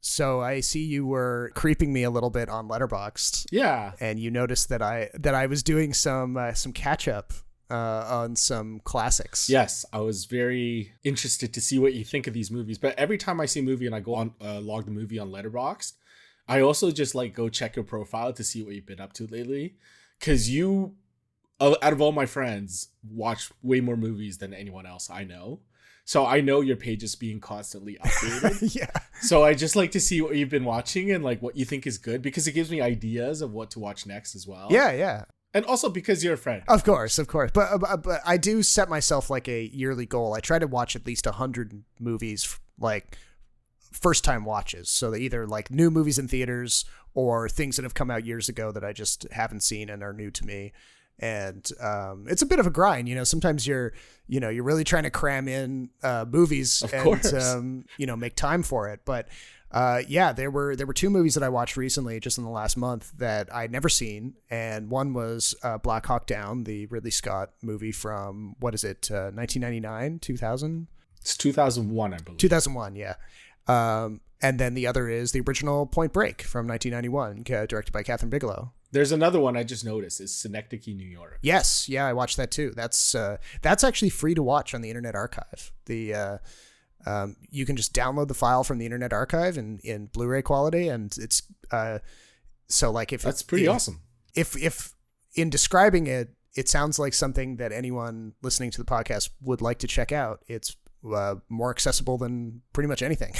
So I see you were creeping me a little bit on Letterboxd. Yeah. And you noticed that I was doing some catch up on some classics. Yes, I was very interested to see what you think of these movies. But every time I see a movie and I go on log the movie on Letterboxd, I also just like go check your profile to see what you've been up to lately. Because you, out of all my friends, watch way more movies than anyone else I know. So I know your page is being constantly updated. Yeah. So I just like to see what you've been watching and like what you think is good, because it gives me ideas of what to watch next as well. Yeah. And also because you're a friend. Of course. But I do set myself like a yearly goal. I try to watch at least 100 movies, like first time watches. So either like new movies in theaters or things that have come out years ago that I just haven't seen and are new to me. And it's a bit of a grind, sometimes you're really trying to cram in movies and, make time for it. But there were 2 movies that I watched recently just in the last month that I'd never seen. And one was Black Hawk Down, the Ridley Scott movie from, 1999, 2000? It's 2001, I believe. 2001, yeah. And then the other is the original Point Break from 1991, directed by Catherine Bigelow. There's another one I just noticed is SYNECDOCHE, New York. Yes, yeah, I watched that too. That's actually free to watch on the Internet Archive. You can just download the file from the Internet Archive in Blu-ray quality, and it's if that's pretty awesome. If in describing it, it sounds like something that anyone listening to the podcast would like to check out. It's more accessible than pretty much anything.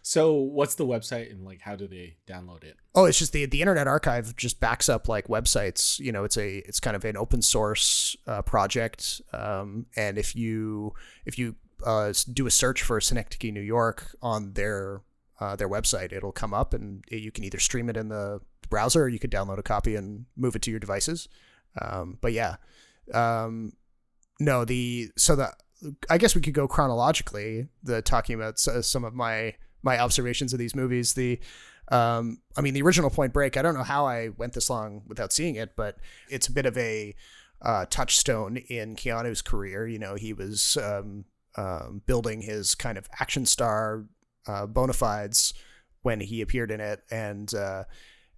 So what's the website and like how do they download it? Oh, it's just the Internet Archive just backs up like websites. It's kind of an open source project. And if you do a search for SYNECDOCHE New York on their website, it'll come up, and you can either stream it in the browser or you could download a copy and move it to your devices. I guess we could go chronologically, talking about some of my observations of these movies. The original Point Break, I don't know how I went this long without seeing it, but it's a bit of a touchstone in Keanu's career. He was building his kind of action star bona fides when he appeared in it, and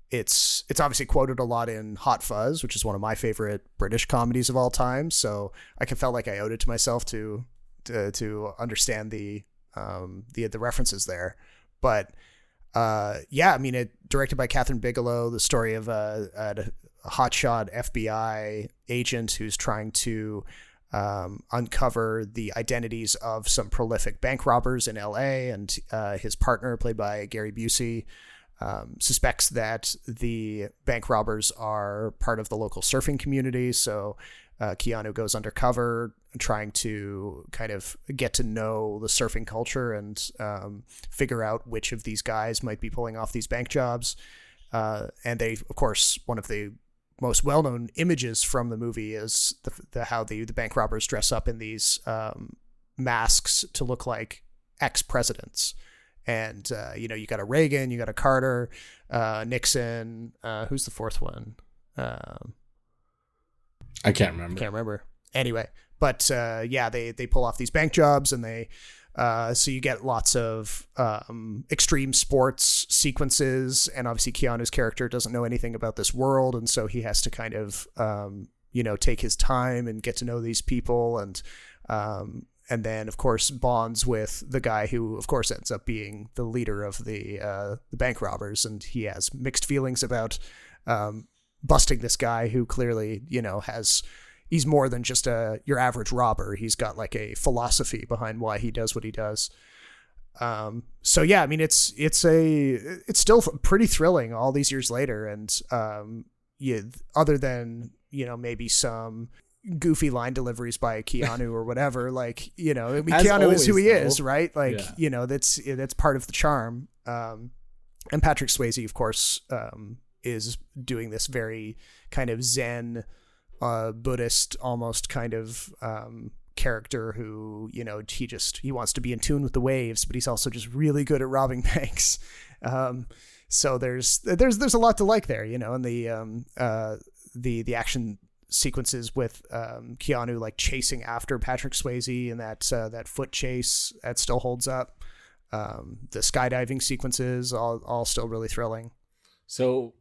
it's obviously quoted a lot in Hot Fuzz, which is one of my favorite British comedies of all time. So I felt like I owed it to myself to understand the references there. But it directed by Catherine Bigelow, the story of a hotshot FBI agent who's trying to uncover the identities of some prolific bank robbers in LA, and his partner, played by Gary Busey, suspects that the bank robbers are part of the local surfing community. So Keanu goes undercover, trying to kind of get to know the surfing culture and figure out which of these guys might be pulling off these bank jobs. And they, of course, one of the most well-known images from the movie is how the bank robbers dress up in these masks to look like ex-presidents. And, you got a Reagan, you got a Carter, Nixon. Who's the fourth one? I can't remember. Anyway, but they pull off these bank jobs, and so you get lots of extreme sports sequences. And obviously Keanu's character doesn't know anything about this world. And so he has to kind of, take his time and get to know these people. And then, of course, bonds with the guy who, of course, ends up being the leader of the bank robbers. And he has mixed feelings about busting this guy who clearly, he's more than just your average robber. He's got like a philosophy behind why he does what he does. It's still pretty thrilling all these years later. And other than, maybe some goofy line deliveries by Keanu or whatever, Keanu is who he is, right? That's part of the charm. And Patrick Swayze, of course, is doing this very kind of Zen, Buddhist almost kind of character who, he wants to be in tune with the waves, but he's also just really good at robbing banks. So there's a lot to like there, and the action sequences with Keanu like chasing after Patrick Swayze and that foot chase that still holds up. The skydiving sequences, all still really thrilling. So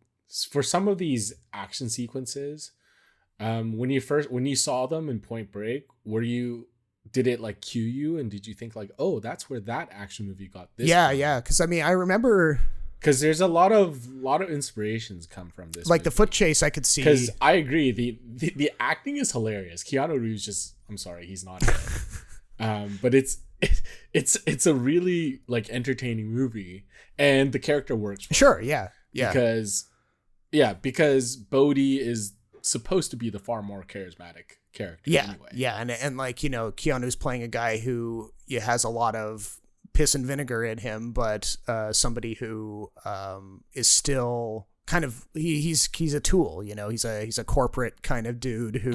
for some of these action sequences, when you saw them in Point Break, did it like cue you, and did you think like, oh, that's where that action movie got this? Yeah. Because I mean, I remember, because there's a lot of inspirations come from this. Like movie. the foot chase, I could see. Because I agree, the acting is hilarious. Keanu Reeves I'm sorry, he's not good. But it's a really like entertaining movie, and the character works. Sure, yeah. Because Bodhi is supposed to be the far more charismatic character. Anyway. And like, you know, Keanu's playing a guy who has a lot of piss and vinegar in him, but somebody who is still kind of he's a tool. You know, he's a corporate kind of dude who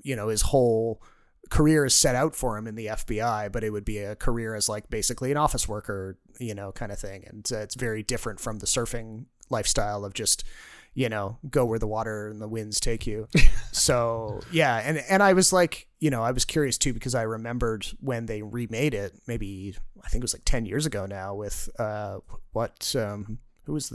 you know, his whole career is set out for him in the FBI, but it would be a career as like basically an office worker, you know, kind of thing. And it's very different from the surfing lifestyle of just, you know, go where the water and the winds take you. So yeah. And I was like, you know, I was curious too, because I remembered when they remade it, maybe I think it was like 10 years ago now, with who was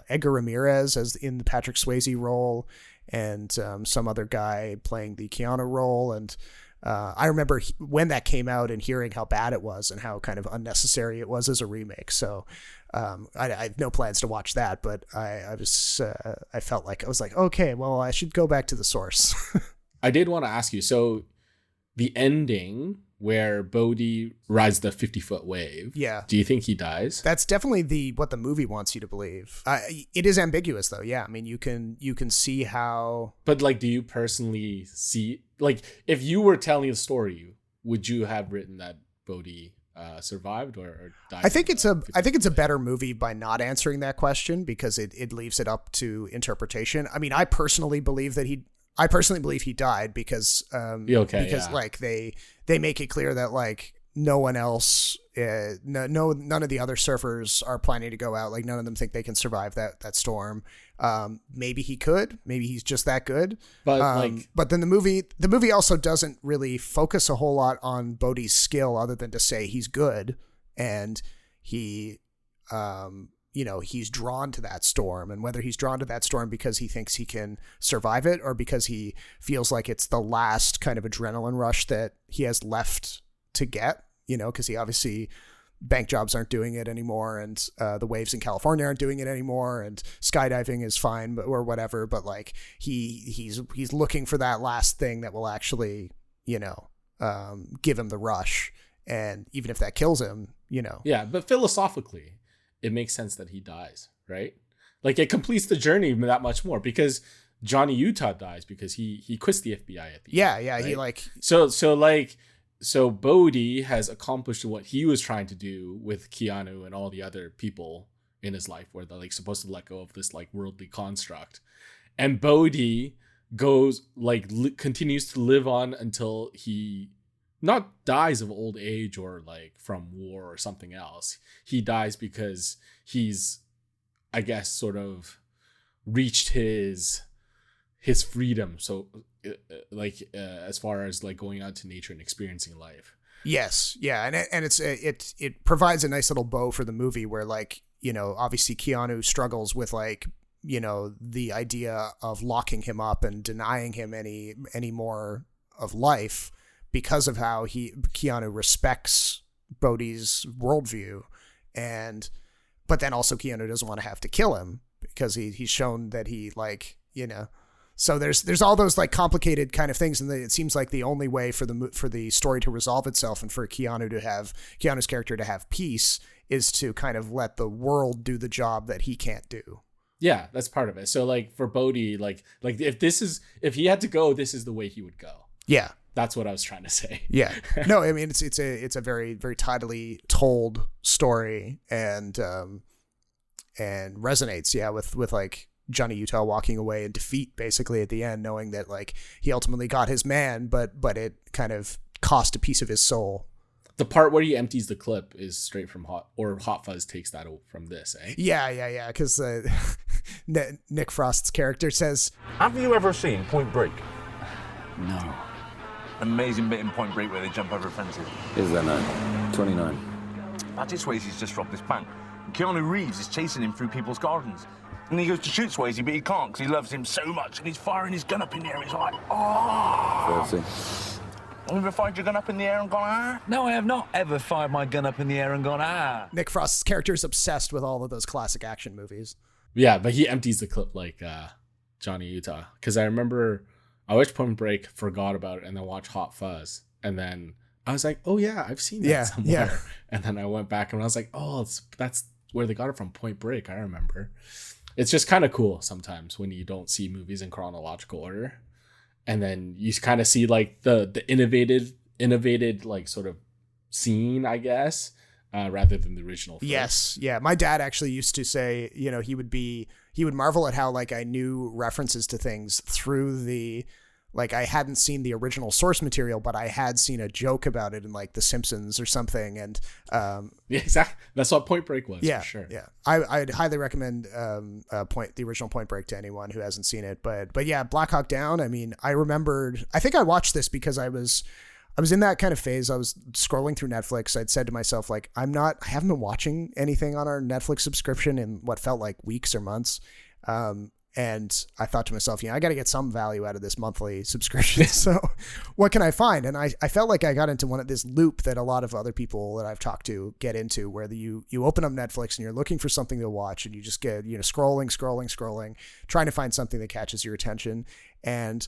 Edgar Ramirez as in the Patrick Swayze role, and some other guy playing the Keanu role. And I remember when that came out and hearing how bad it was and how kind of unnecessary it was as a remake. So I have no plans to watch that, but I felt like I was like, okay, well, I should go back to the source. I did want to ask you, so the ending where Bodhi rides the 50-foot wave. Yeah. Do you think he dies? That's definitely what the movie wants you to believe. It is ambiguous though. Yeah. I mean, you can see how. But like, do you personally see, like, if you were telling a story, would you have written that Bodhi survived or died? I think it's a better movie by not answering that question, because it leaves it up to interpretation. I mean, I personally believe he died because like they make it clear that like no one else, none of the other surfers are planning to go out. Like none of them think they can survive that storm. Maybe he could. Maybe he's just that good. But then the movie also doesn't really focus a whole lot on Bodhi's skill, other than to say he's good and he you know, he's drawn to that storm, and whether he's drawn to that storm because he thinks he can survive it or because he feels like it's the last kind of adrenaline rush that he has left to get, you know, because he obviously, bank jobs aren't doing it anymore, and the waves in California aren't doing it anymore, and skydiving is fine, or whatever. But like he's looking for that last thing that will actually, you know, give him the rush. And even if that kills him, you know. Yeah, but philosophically, it makes sense that he dies, right? Like it completes the journey that much more, because Johnny Utah dies because he quits the FBI at the end. Yeah, right? He like so Bodhi has accomplished what he was trying to do with Keanu and all the other people in his life, where they're like supposed to let go of this like worldly construct, and Bodhi goes like continues to live on until he not dies of old age or like from war or something else. He dies because he's, I guess, sort of reached his freedom. So as far as like going out to nature and experiencing life. Yes. Yeah. And it provides a nice little bow for the movie where, like, you know, obviously Keanu struggles with like, you know, the idea of locking him up and denying him any more of life, because of how Keanu respects Bodhi's worldview, but then also Keanu doesn't want to have to kill him because he's shown that he, like, you know, so there's all those like complicated kind of things, and it seems like the only way for the story to resolve itself and for Keanu's character to have peace is to kind of let the world do the job that he can't do. Yeah, that's part of it. So like for Bodhi, like if he had to go, this is the way he would go. Yeah. That's what I was trying to say. Yeah. No, I mean, it's a very, very tidily told story, and resonates, yeah, with like Johnny Utah walking away in defeat basically at the end, knowing that like he ultimately got his man, but it kind of cost a piece of his soul. The part where he empties the clip is straight from Hot Fuzz takes that from this, eh? Yeah. Because Nick Frost's character says, "Have you ever seen Point Break?" No. Amazing bit in Point Break where they jump over fences. Is that 29? Patrick Swayze's just robbed this bank. And Keanu Reeves is chasing him through people's gardens. And he goes to shoot Swayze, but he can't because he loves him so much. And he's firing his gun up in the air. He's like, oh. 30. Have you ever fired your gun up in the air and gone, ah? No, I have not ever fired my gun up in the air and gone, ah. Nick Frost's character is obsessed with all of those classic action movies. Yeah, but he empties the clip like Johnny Utah. Because I remember I watched Point Break, forgot about it, and then watched Hot Fuzz. And then I was like, oh yeah, I've seen that somewhere. Yeah. And then I went back and I was like, oh, that's where they got it from, Point Break. I remember. It's just kind of cool sometimes when you don't see movies in chronological order. And then you kind of see like the innovated like sort of scene, I guess, rather than the original film. Yes. Yeah. My dad actually used to say, you know, he would marvel at how like I knew references to things through like I hadn't seen the original source material, but I had seen a joke about it in like The Simpsons or something. And yeah, exactly. That's what Point Break was. Yeah, for sure. Yeah. I'd highly recommend the original Point Break to anyone who hasn't seen it. But yeah, Black Hawk Down. I mean, I think I watched this because I was in that kind of phase. I was scrolling through Netflix. I'd said to myself, like, I haven't been watching anything on our Netflix subscription in what felt like weeks or months. And I thought to myself, I got to get some value out of this monthly subscription. So what can I find? And I felt like I got into this loop that a lot of other people that I've talked to get into, where you open up Netflix and you're looking for something to watch and you just get, scrolling, trying to find something that catches your attention. And,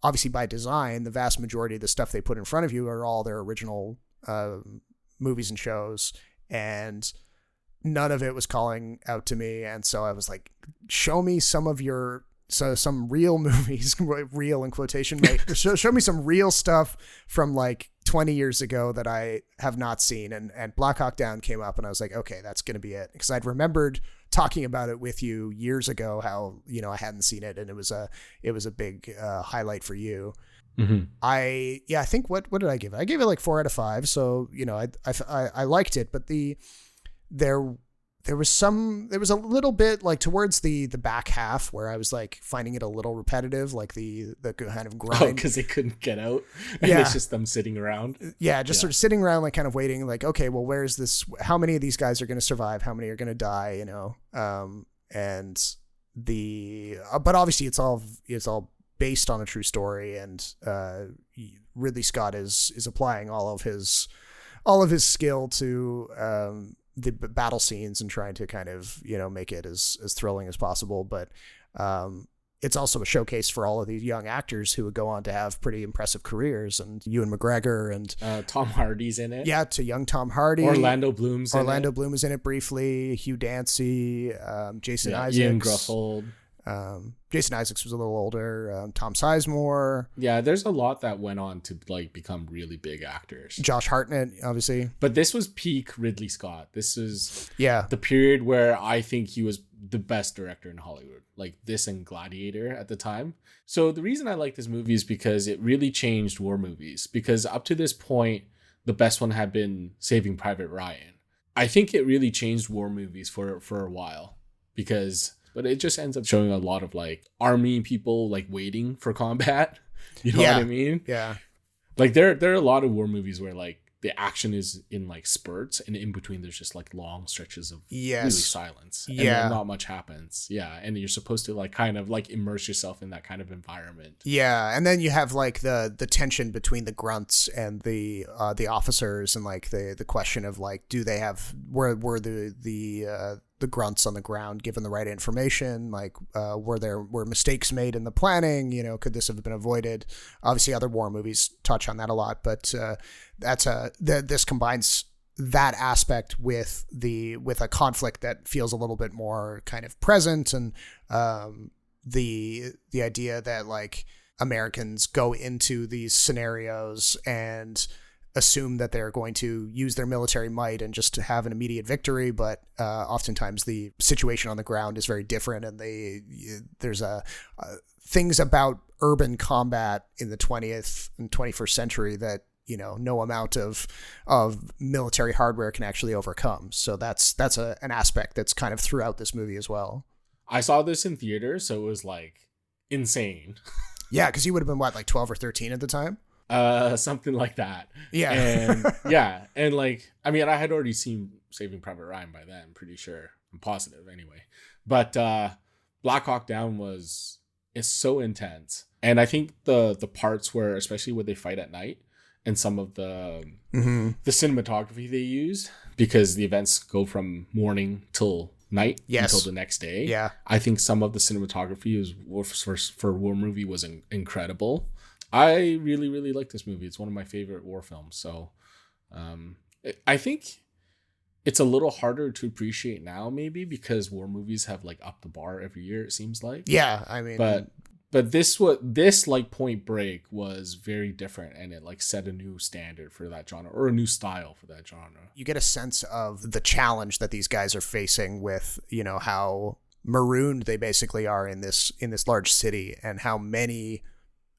obviously by design, the vast majority of the stuff they put in front of you are all their original movies and shows. And none of it was calling out to me. And so I was like, show me some real movies, real in quotation marks. show me some real stuff from like 20 years ago that I have not seen. And Black Hawk Down came up and I was like, okay, that's going to be it. Because I'd remembered talking about it with you years ago, how, I hadn't seen it. And it was a big highlight for you. Mm-hmm. I think what did I give it? I gave it like 4 out of 5. So, I liked it, but there was a little bit like towards the back half where I was like finding it a little repetitive, like the kind of grind. Oh, because they couldn't get out. And it's just them sitting around. Yeah, sort of sitting around, like kind of waiting, like, okay, well, where's this? How many of these guys are going to survive? How many are going to die? But obviously it's all based on a true story, and Ridley Scott is applying all of his skill to the battle scenes and trying to kind of, make it as thrilling as possible. But it's also a showcase for all of these young actors who would go on to have pretty impressive careers, and Ewan McGregor and Tom Hardy's in it. Yeah, to young Tom Hardy. Orlando Bloom is in it briefly. Hugh Dancy, Jason Isaacs. Ian Gruffold. Jason Isaacs was a little older. Tom Sizemore. Yeah, there's a lot that went on to like become really big actors. Josh Hartnett, obviously. But this was peak Ridley Scott. This is the period where I think he was the best director in Hollywood. Like this and Gladiator at the time. So the reason I like this movie is because it really changed war movies. Because up to this point, the best one had been Saving Private Ryan. I think it really changed war movies for a while, but it just ends up showing a lot of like army people like waiting for combat. You know what I mean? Yeah. Like there are a lot of war movies where like the action is in like spurts, and in between there's just like long stretches of really silence. And then not much happens. Yeah. And you're supposed to like kind of like immerse yourself in that kind of environment. Yeah. And then you have like the tension between the grunts and the officers, and like the question of like, do they have were the grunts on the ground given the right information? Like, were mistakes made in the planning? Could this have been avoided? Obviously other war movies touch on that a lot, but this combines that aspect with a conflict that feels a little bit more kind of present, and the idea that like Americans go into these scenarios and assume that they're going to use their military might and just to have an immediate victory, but oftentimes the situation on the ground is very different, and there's things about urban combat in the 20th and 21st century that no amount of military hardware can actually overcome. So that's an aspect that's kind of throughout this movie as well. I saw this in theater, so it was like insane. Yeah, because you would have been what, like 12 or 13 at the time? Something like that. Yeah. And yeah. And like, I mean, I had already seen Saving Private Ryan by then, I'm pretty sure. I'm positive anyway. But Black Hawk Down is so intense. And I think the parts where, especially when they fight at night and some of the cinematography they use, because the events go from morning till night until the next day. Yeah. I think some of the cinematography for a war movie was incredible. I really, really like this movie. It's one of my favorite war films. So I think it's a little harder to appreciate now, maybe because war movies have like upped the bar every year, it seems like. Yeah, I mean, but this like Point Break was very different, and it like set a new standard for that genre, or a new style for that genre. You get a sense of the challenge that these guys are facing with, you know, how marooned they basically are in this large city, and how many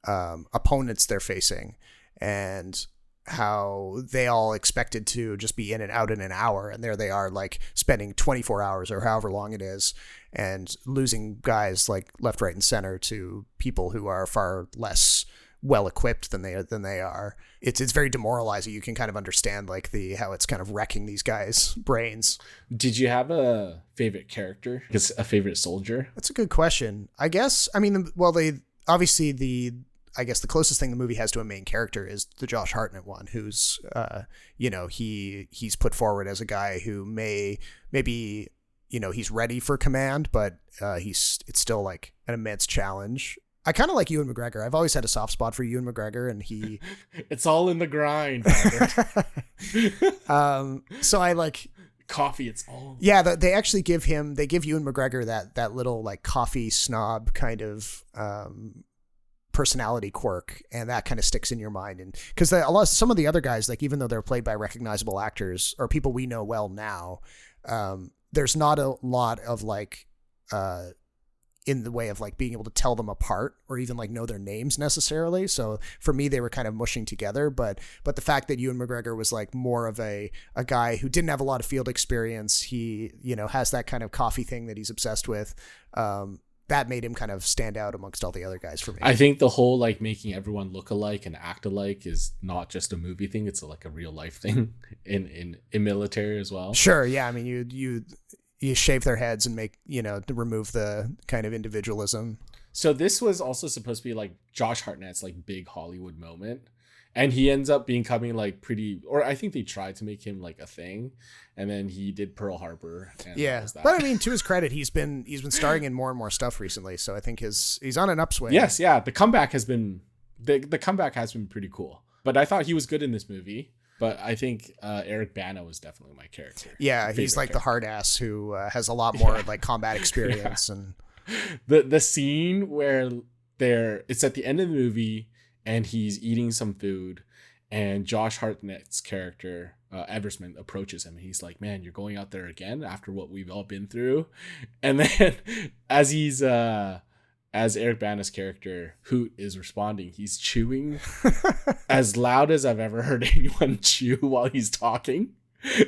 opponents they're facing, and how they all expected to just be in and out in an hour, and there they are like spending 24 hours or however long it is, and losing guys like left, right, and center to people who are far less well equipped than they are. It's very demoralizing. You can kind of understand like how it's kind of wrecking these guys' brains. Did you have a favorite character? A favorite soldier? That's a good question. I guess, I mean, well, I guess the closest thing the movie has to a main character is the Josh Hartnett one, who's, you know, he's put forward as a guy who maybe, you know, he's ready for command, but it's still like an immense challenge. I kind of like Ewan McGregor. I've always had a soft spot for Ewan McGregor, and he... It's all in the grind. So I like... Coffee, it's all... Yeah, they actually give Ewan McGregor that little like coffee snob kind of... personality quirk, and that kind of sticks in your mind. And because some of the other guys, like even though they're played by recognizable actors or people we know well now, there's not a lot of like in the way of like being able to tell them apart or even like know their names necessarily. So for me, they were kind of mushing together, but the fact that Ewan McGregor was like more of a guy who didn't have a lot of field experience, he, you know, has that kind of coffee thing that he's obsessed with, that made him kind of stand out amongst all the other guys for me. I think the whole like making everyone look alike and act alike is not just a movie thing; it's like a real life thing in military as well. Sure, yeah. I mean, you shave their heads and make, you know, to remove the kind of individualism. So this was also supposed to be like Josh Hartnett's like big Hollywood moment, and he ends up becoming like pretty, or I think they tried to make him like a thing, and then he did Pearl Harbor. And yeah, but I mean, to his credit, he's been starring in more and more stuff recently, so I think he's on an upswing. Yes, yeah, the comeback has been pretty cool. But I thought he was good in this movie. But I think Eric Bana was definitely my character. Yeah, he's like the hard ass who has a lot more like combat experience. And the scene where it's at the end of the movie and he's eating some food, and Josh Hartnett's character Eversman approaches him, and he's like, "Man, you're going out there again after what we've all been through." And then as Eric Bana's character Hoot is responding, he's chewing as loud as I've ever heard anyone chew while he's talking.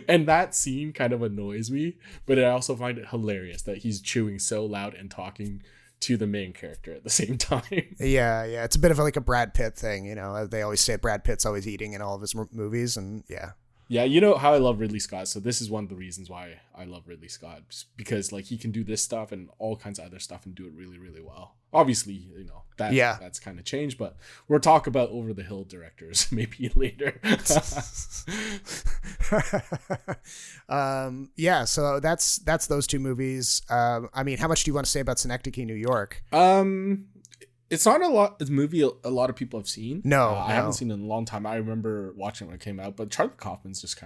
And that scene kind of annoys me, but I also find it hilarious that he's chewing so loud and talking to the main character at the same time. Yeah. It's a bit of like a Brad Pitt thing, you know. They always say Brad Pitt's always eating in all of his movies, and yeah. Yeah, you know how I love Ridley Scott, so this is one of the reasons why I love Ridley Scott, just because like he can do this stuff and all kinds of other stuff and do it really, really well. Obviously, you know, that's kind of changed, but we'll talk about over the hill directors maybe later. Yeah, so that's those two movies. I mean, how much do you want to say about Synecdoche, New York? It's not a movie a lot of people have seen. No, I haven't seen it in a long time. I remember watching it when it came out, but Charlie Kaufman's just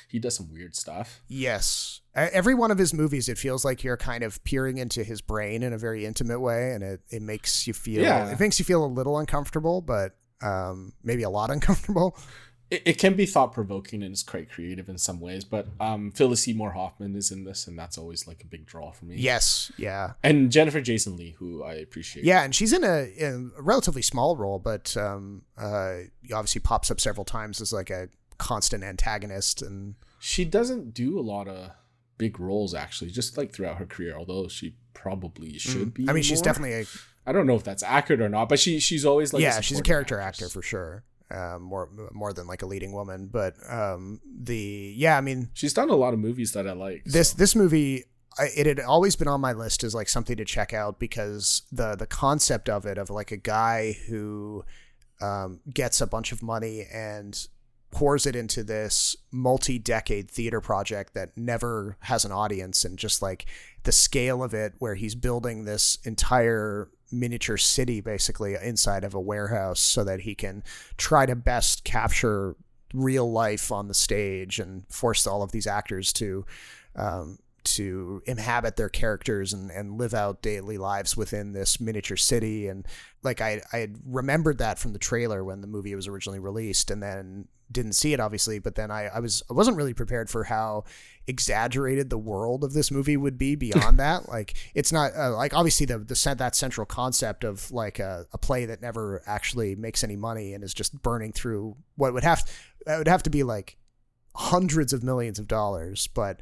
he does some weird stuff. Yes. Every one of his movies, it feels like you're kind of peering into his brain in a very intimate way, and it makes you feel a little uncomfortable, but maybe a lot uncomfortable. It can be thought-provoking and it's quite creative in some ways, but Phyllis Seymour Hoffman is in this, and that's always like a big draw for me. Yes, yeah. And Jennifer Jason Leigh, who I appreciate. Yeah, and she's in a relatively small role, but obviously pops up several times as like a constant antagonist. And she doesn't do a lot of big roles, actually, just like throughout her career, although she probably should be. I mean, she's definitely I don't know if that's accurate or not, but she's always like... Yeah, she's a character actor for sure. more than like a leading woman. But I mean, she's done a lot of movies that I like. This movie, it had always been on my list as like something to check out because the concept of it, of like a guy who gets a bunch of money and pours it into this multi-decade theater project that never has an audience, and just like the scale of it, where he's building this entire miniature city basically inside of a warehouse so that he can try to best capture real life on the stage and force all of these actors to inhabit their characters and live out daily lives within this miniature city. And like I had remembered that from the trailer when the movie was originally released, and then didn't see it obviously, but then I wasn't really prepared for how exaggerated the world of this movie would be beyond that. Like it's not like obviously that central concept of like a play that never actually makes any money and is just burning through what would have to be like hundreds of millions of dollars. But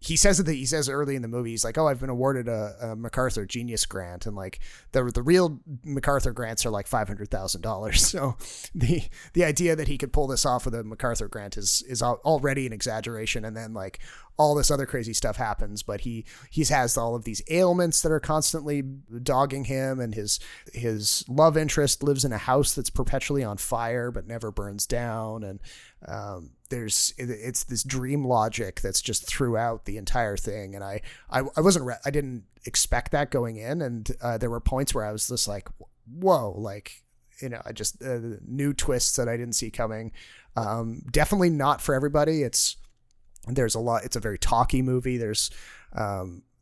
he says early in the movie, he's like, oh, I've been awarded a MacArthur Genius Grant. And like the real MacArthur grants are like $500,000. So the idea that he could pull this off with a MacArthur grant is already an exaggeration. And then like all this other crazy stuff happens, but he has all of these ailments that are constantly dogging him. And his love interest lives in a house that's perpetually on fire, but never burns down. And, it's this dream logic that's just throughout the entire thing. And I didn't expect that going in. And there were points where I was just like, whoa, like, you know, I just new twists that I didn't see coming. Definitely not for everybody. It's a very talky movie. There's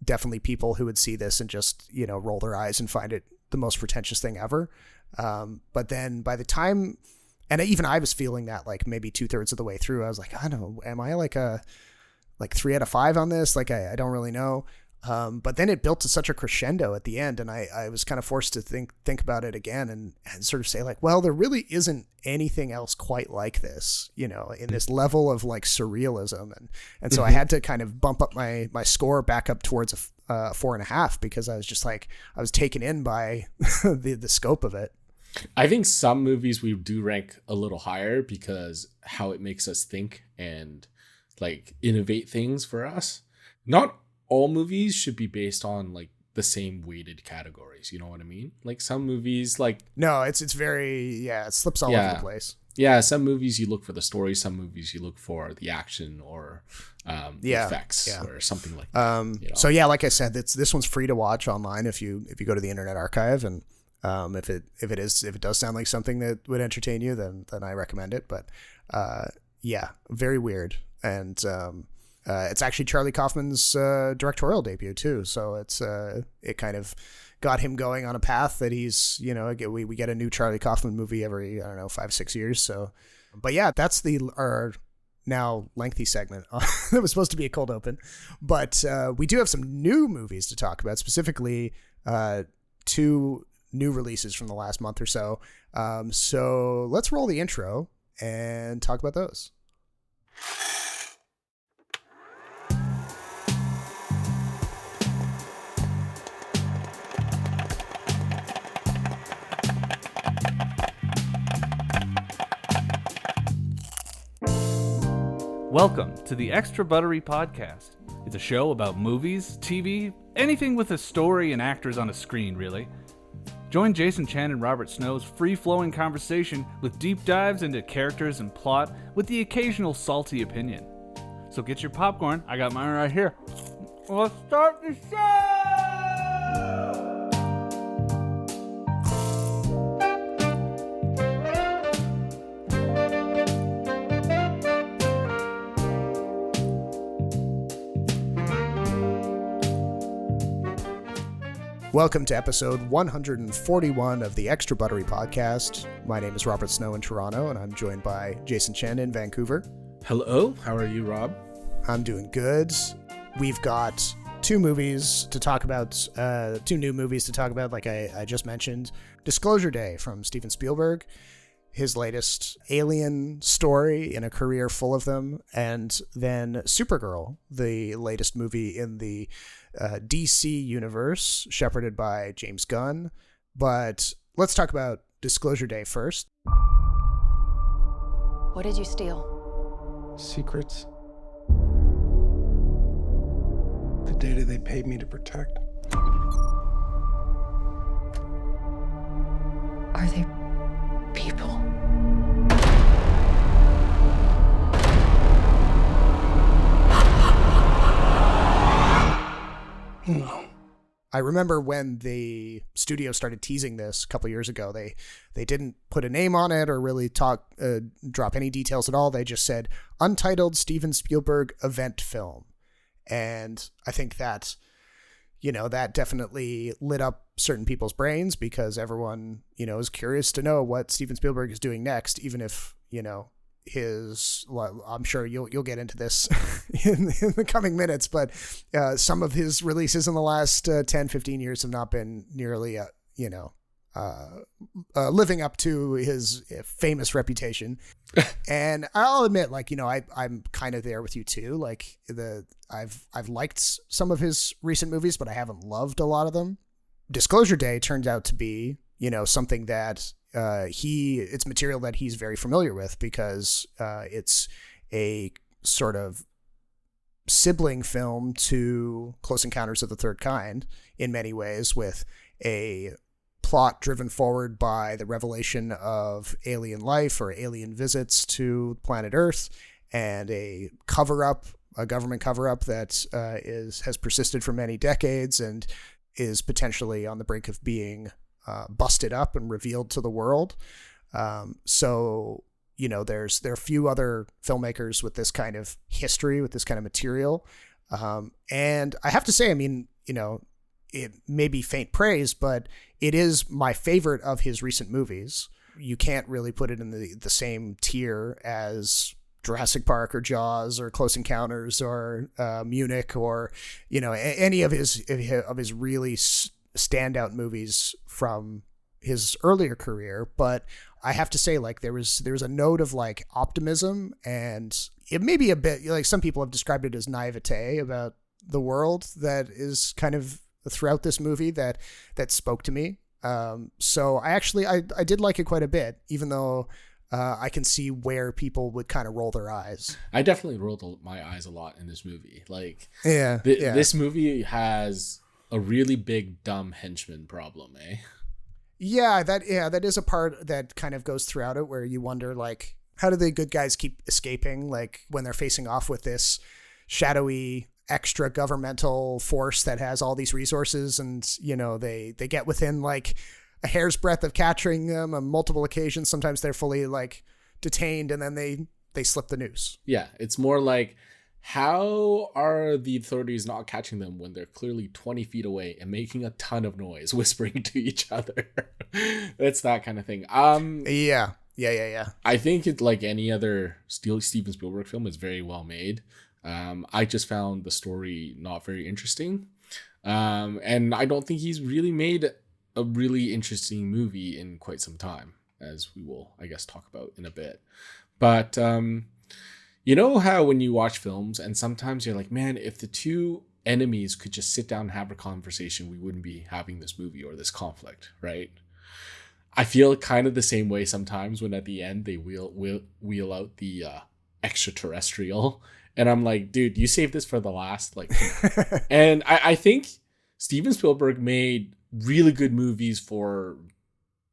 definitely people who would see this and just, you know, roll their eyes and find it the most pretentious thing ever. But then by the time, and even I was feeling that like maybe 2/3 of the way through, I was like, I don't know, am I like 3 out of 5 on this? Like, I don't really know. But then it built to such a crescendo at the end. And I was kind of forced to think about it again and sort of say like, well, there really isn't anything else quite like this, you know, in this level of like surrealism. And so I had to kind of bump up my score back up towards a 4.5, because I was just like, I was taken in by the scope of it. I think some movies we do rank a little higher because how it makes us think and like innovate things for us. Not all movies should be based on like the same weighted categories. You know what I mean? Like some movies, like no, it's very it slips all over the place. Yeah, some movies you look for the story, some movies you look for the action or the effects or something like that. You know? So yeah, like I said, this one's free to watch online if you go to the Internet Archive, and if it does sound like something that would entertain you, then I recommend it. But very weird, and it's actually Charlie Kaufman's directorial debut too. So it kind of got him going on a path that he's, you know, we get a new Charlie Kaufman movie every, I don't know, 5-6 years. So, but yeah, that's our now lengthy segment that was supposed to be a cold open, but we do have some new movies to talk about, specifically 2 new releases from the last month or so. So let's roll the intro and talk about those. Welcome to the Extra Buttery Podcast. It's a show about movies, TV, anything with a story and actors on a screen, really. Join Jason Chan and Robert Snow's free-flowing conversation with deep dives into characters and plot with the occasional salty opinion. So get your popcorn, I got mine right here. Let's start the show! Welcome to episode 141 of the Extra Buttery Podcast. My name is Robert Snow in Toronto, and I'm joined by Jason Chen in Vancouver. Hello, how are you, Rob? I'm doing good. We've got 2 movies to talk about, 2 new movies to talk about, like I just mentioned. Disclosure Day from Steven Spielberg, his latest alien story in a career full of them, and then Supergirl, the latest movie in the DC universe, shepherded by James Gunn. But let's talk about Disclosure Day first. What did you steal? Secrets. The data they paid me to protect. Are they people? No. I remember when the studio started teasing this a couple years ago, they didn't put a name on it or really drop any details at all. They just said untitled Steven Spielberg event film. And I think that, that definitely lit up certain people's brains because everyone, is curious to know what Steven Spielberg is doing next, even if, I'm sure you'll get into this in the coming minutes, but some of his releases in the last 10, 15 years have not been nearly, living up to his famous reputation. And I'll admit, I'm kind of there with you too. I've liked some of his recent movies, but I haven't loved a lot of them. Disclosure Day turned out to be, something that it's material that he's very familiar with because it's a sort of sibling film to Close Encounters of the Third Kind in many ways, with a plot driven forward by the revelation of alien life or alien visits to planet Earth, and a government cover-up that has persisted for many decades and is potentially on the brink of being busted up and revealed to the world. So, there are a few other filmmakers with this kind of history, with this kind of material. And I have to say, it may be faint praise, but it is my favorite of his recent movies. You can't really put it in the same tier as Jurassic Park or Jaws or Close Encounters or Munich or, any of his really standout movies from his earlier career. But I have to say, there was a note of optimism, and it may be a bit some people have described it as naivete about the world that is kind of throughout this movie that spoke to me. So I did like it quite a bit, even though I can see where people would kind of roll their eyes. I definitely rolled my eyes a lot in this movie. Yeah. This movie has a really big dumb henchman problem, eh? Yeah, that is a part that kind of goes throughout it, where you wonder how do the good guys keep escaping when they're facing off with this shadowy extra governmental force that has all these resources, and they get within a hair's breadth of capturing them on multiple occasions. Sometimes they're fully detained, and then they slip the noose. Yeah, it's more how are the authorities not catching them when they're clearly 20 feet away and making a ton of noise, whispering to each other? It's that kind of thing. Yeah. I think it's like any other Steven Spielberg film, is very well made. I just found the story not very interesting. And I don't think he's really made a really interesting movie in quite some time, as we will, I guess, talk about in a bit. But you know how when you watch films and sometimes you're like, man, if the two enemies could just sit down and have a conversation, we wouldn't be having this movie or this conflict, right? I feel kind of the same way sometimes when at the end they wheel out the extraterrestrial, and I'm like, dude, you saved this for the last, and I think Steven Spielberg made really good movies for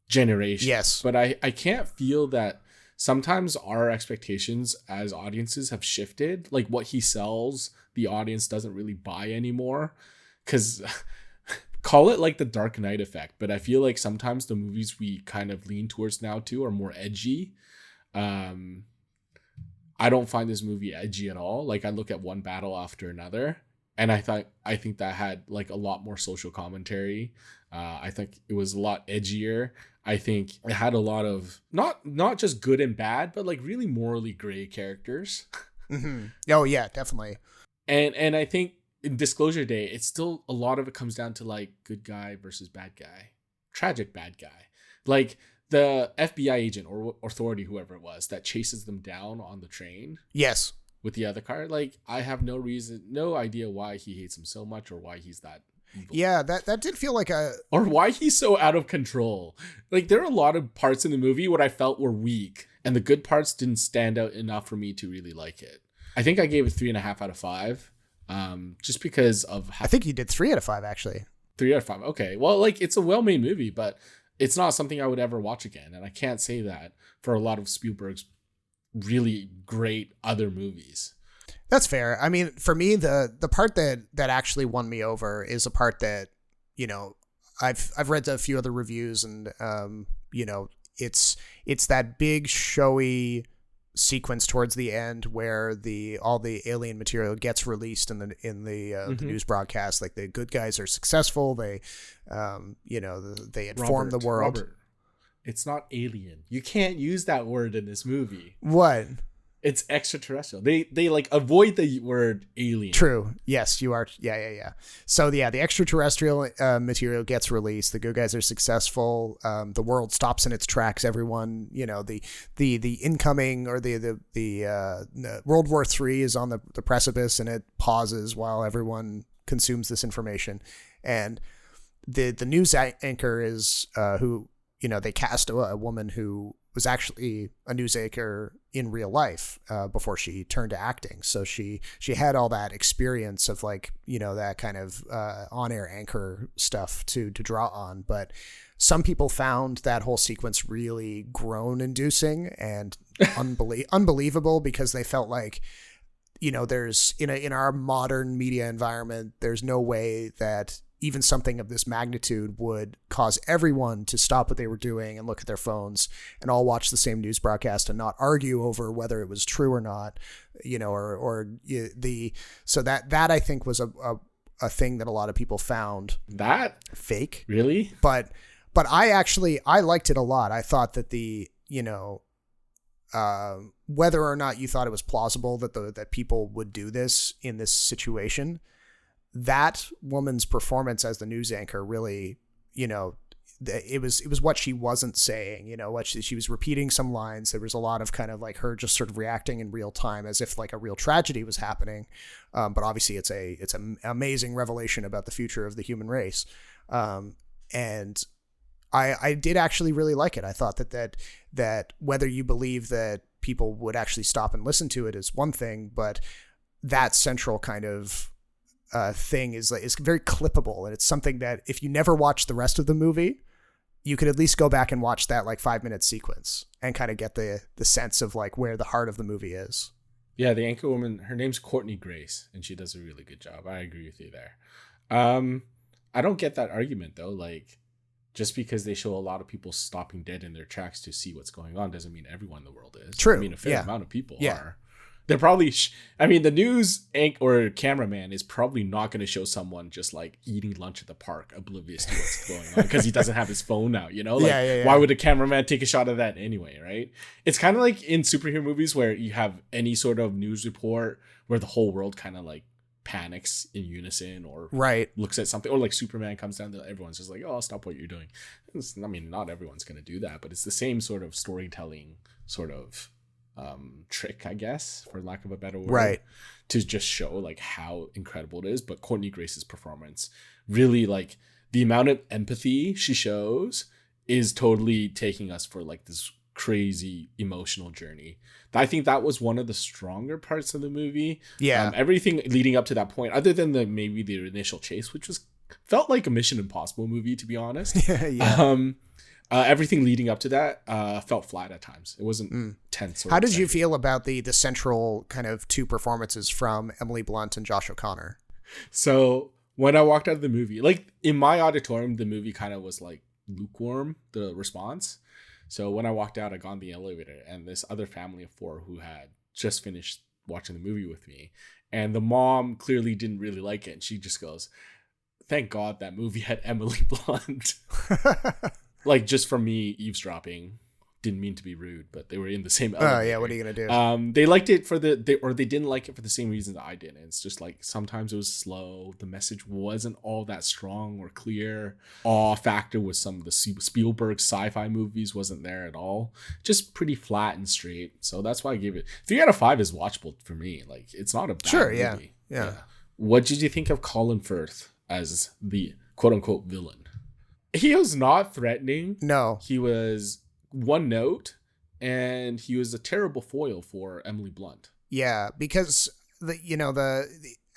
generations. Yes. But I can't feel that sometimes our expectations as audiences have shifted. What he sells, the audience doesn't really buy anymore. Because call it the Dark Knight effect. But I feel like sometimes the movies we kind of lean towards now too are more edgy. I don't find this movie edgy at all. I look at one battle after another, and I think that had a lot more social commentary. I think it was a lot edgier. I think it had a lot of not just good and bad, but really morally gray characters. Mm-hmm. Oh yeah, definitely. And I think in Disclosure Day, it's still a lot of it comes down to good guy versus bad guy, tragic bad guy, the FBI agent or authority, whoever it was, that chases them down on the train. Yes. With the other car, I have no idea why he hates him so much or why he's that evil. Yeah, that did feel like a... Or why he's so out of control. Like, there are a lot of parts in the movie what I felt were weak, and the good parts didn't stand out enough for me to really like it. I think I gave it 3.5 out of 5, just because of how... I think you did 3 out of 5, actually. 3 out of 5. Okay. Well, like, it's a well-made movie, but it's not something I would ever watch again. And I can't say that for a lot of Spielberg's really great other movies. That's fair. I mean, for me, the part that actually won me over is a part that, you know, I've read a few other reviews, and you know, it's that big showy sequence towards the end where all the alien material gets released in the news broadcast. Like, the good guys are successful. They you know, they inform the world. Robert, it's not alien. You can't use that word in this movie. What? It's extraterrestrial. They like avoid the word alien. True. Yes, you are. Yeah. So the extraterrestrial material gets released. The good guys are successful. The world stops in its tracks. Everyone, you know, the incoming or the World War III is on the precipice, and it pauses while everyone consumes this information. And the news anchor is who, you know, they cast a woman who was actually a news anchor in real life before she turned to acting. So she had all that experience of, like, you know, that kind of on-air anchor stuff to draw on. But some people found that whole sequence really groan-inducing and unbelievable, because they felt like, you know, there's in our modern media environment, there's no way that even something of this magnitude would cause everyone to stop what they were doing and look at their phones and all watch the same news broadcast and not argue over whether it was true or not, you know, so that I think was a thing that a lot of people found that fake. Really? But I liked it a lot. I thought that you know, whether or not you thought it was plausible that people would do this in this situation, that woman's performance as the news anchor really, you know, it was what she wasn't saying, you know, what she was repeating some lines. There was a lot of kind of like her just sort of reacting in real time as if like a real tragedy was happening. But obviously it's an amazing revelation about the future of the human race. And I did actually really like it. I thought that whether you believe that people would actually stop and listen to it is one thing, but that central kind of thing is very clippable, and it's something that if you never watch the rest of the movie, you could at least go back and watch that like 5-minute sequence and kind of get the sense of like where the heart of the movie is. Yeah, the anchor woman, her name's Courtney Grace, and she does a really good job. I agree with you there. I don't get that argument though. Like, just because they show a lot of people stopping dead in their tracks to see what's going on doesn't mean everyone in the world is. True. I mean, a fair amount of people are. They're probably, I mean, the news or cameraman is probably not going to show someone just like eating lunch at the park, oblivious to what's going on, because he doesn't have his phone out, you know? Like, why would a cameraman take a shot of that anyway, right? It's kind of like in superhero movies where you have any sort of news report where the whole world kind of like panics in unison or looks at something, or like Superman comes down, everyone's just like, oh, stop what you're doing. I mean, not everyone's going to do that, but it's the same sort of storytelling sort of trick, I guess, for lack of a better word, to just show like how incredible it is. But Courtney Grace's performance really, like, the amount of empathy she shows is totally taking us for like this crazy emotional journey. I think that was one of the stronger parts of the movie. Everything leading up to that point, other than maybe the initial chase, which felt like a Mission Impossible movie, to be honest. Everything leading up to that felt flat at times. It wasn't tense. How did you feel about the central kind of two performances from Emily Blunt and Josh O'Connor? So when I walked out of the movie, like in my auditorium, the movie kind of was like lukewarm, the response. So when I walked out, I got in the elevator, and this other family of 4 who had just finished watching the movie with me, and the mom clearly didn't really like it, and she just goes, "Thank God that movie had Emily Blunt." Like, just from me eavesdropping, didn't mean to be rude, but they were in the same elevator. Oh yeah, what are you gonna do? They liked it they didn't like it for the same reasons I did. And it's just like sometimes it was slow. The message wasn't all that strong or clear. Awe factor with some of the Spielberg sci-fi movies wasn't there at all. Just pretty flat and straight. So that's why I gave it 3 out of 5 is watchable for me. Like, it's not a bad movie. Yeah. What did you think of Colin Firth as the quote-unquote villain. He was not threatening. No. He was one note, and he was a terrible foil for Emily Blunt. Yeah, because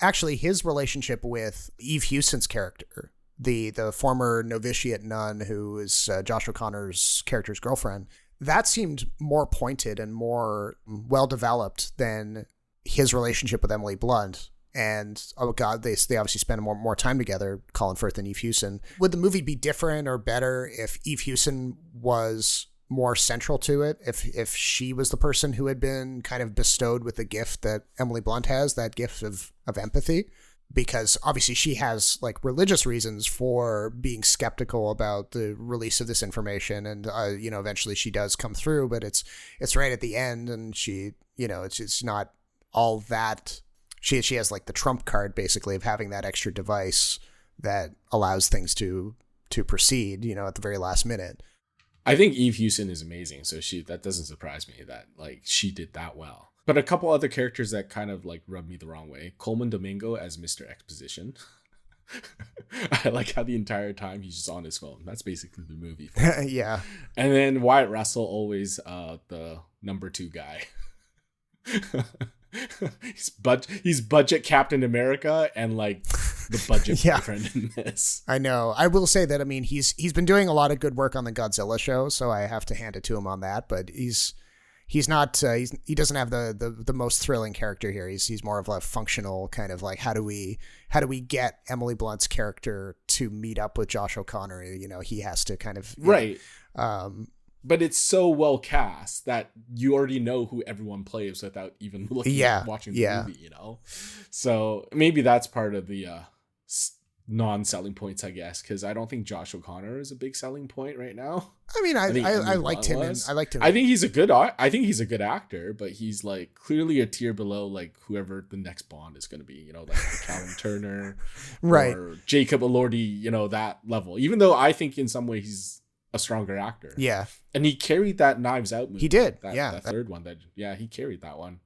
actually his relationship with Eve Hewson's character, the former novitiate nun who is Josh O'Connor's character's girlfriend, that seemed more pointed and more well developed than his relationship with Emily Blunt. And oh god, they obviously spend more time together, Colin Firth and Eve Hewson. Would the movie be different or better if Eve Hewson was more central to it? If she was the person who had been kind of bestowed with the gift that Emily Blunt has, that gift of empathy? Because obviously she has like religious reasons for being skeptical about the release of this information, and eventually she does come through, but it's right at the end, and she, it's not all that. She has like the trump card basically of having that extra device that allows things to proceed, at the very last minute. I think Eve Hewson is amazing, so that doesn't surprise me that like she did that well. But a couple other characters that kind of like rubbed me the wrong way. Coleman Domingo as Mr. Exposition. I like how the entire time he's just on his phone. That's basically the movie. Yeah. And then Wyatt Russell, always the number 2 guy. He's budget Captain America and like the budget boyfriend in this. I know. I will say that, I mean, he's been doing a lot of good work on the Godzilla show, so I have to hand it to him on that, but he's not he doesn't have the most thrilling character here. He's more of a functional kind of like, how do we get Emily Blunt's character to meet up with Josh O'Connor? He has to kind of right. But it's so well cast that you already know who everyone plays without even watching the movie, So maybe that's part of the non-selling points, I guess, because I don't think Josh O'Connor is a big selling point right now. I mean, I liked him. I liked him. I think he's a good actor, but he's like clearly a tier below like whoever the next Bond is going to be. Like Callum Turner, right, or Jacob Elordi. That level. Even though I think in some way he's a stronger actor. Yeah. And he carried that Knives Out movie. He did. That third one. He carried that one.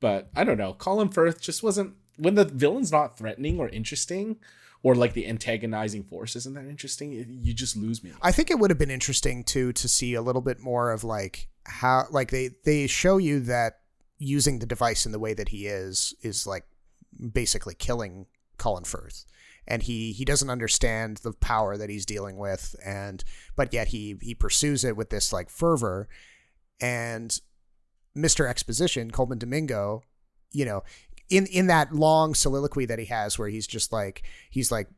But I don't know. Colin Firth just wasn't, when the villain's not threatening or interesting, or like the antagonizing force isn't that interesting, you just lose me. I think it would have been interesting too to see a little bit more of like how, like they show you that using the device in the way that he is like basically killing Colin Firth. And he doesn't understand the power that he's dealing with, but yet he pursues it with this like fervor. And Mr. Exposition, Coleman Domingo, in that long soliloquy that he has where he's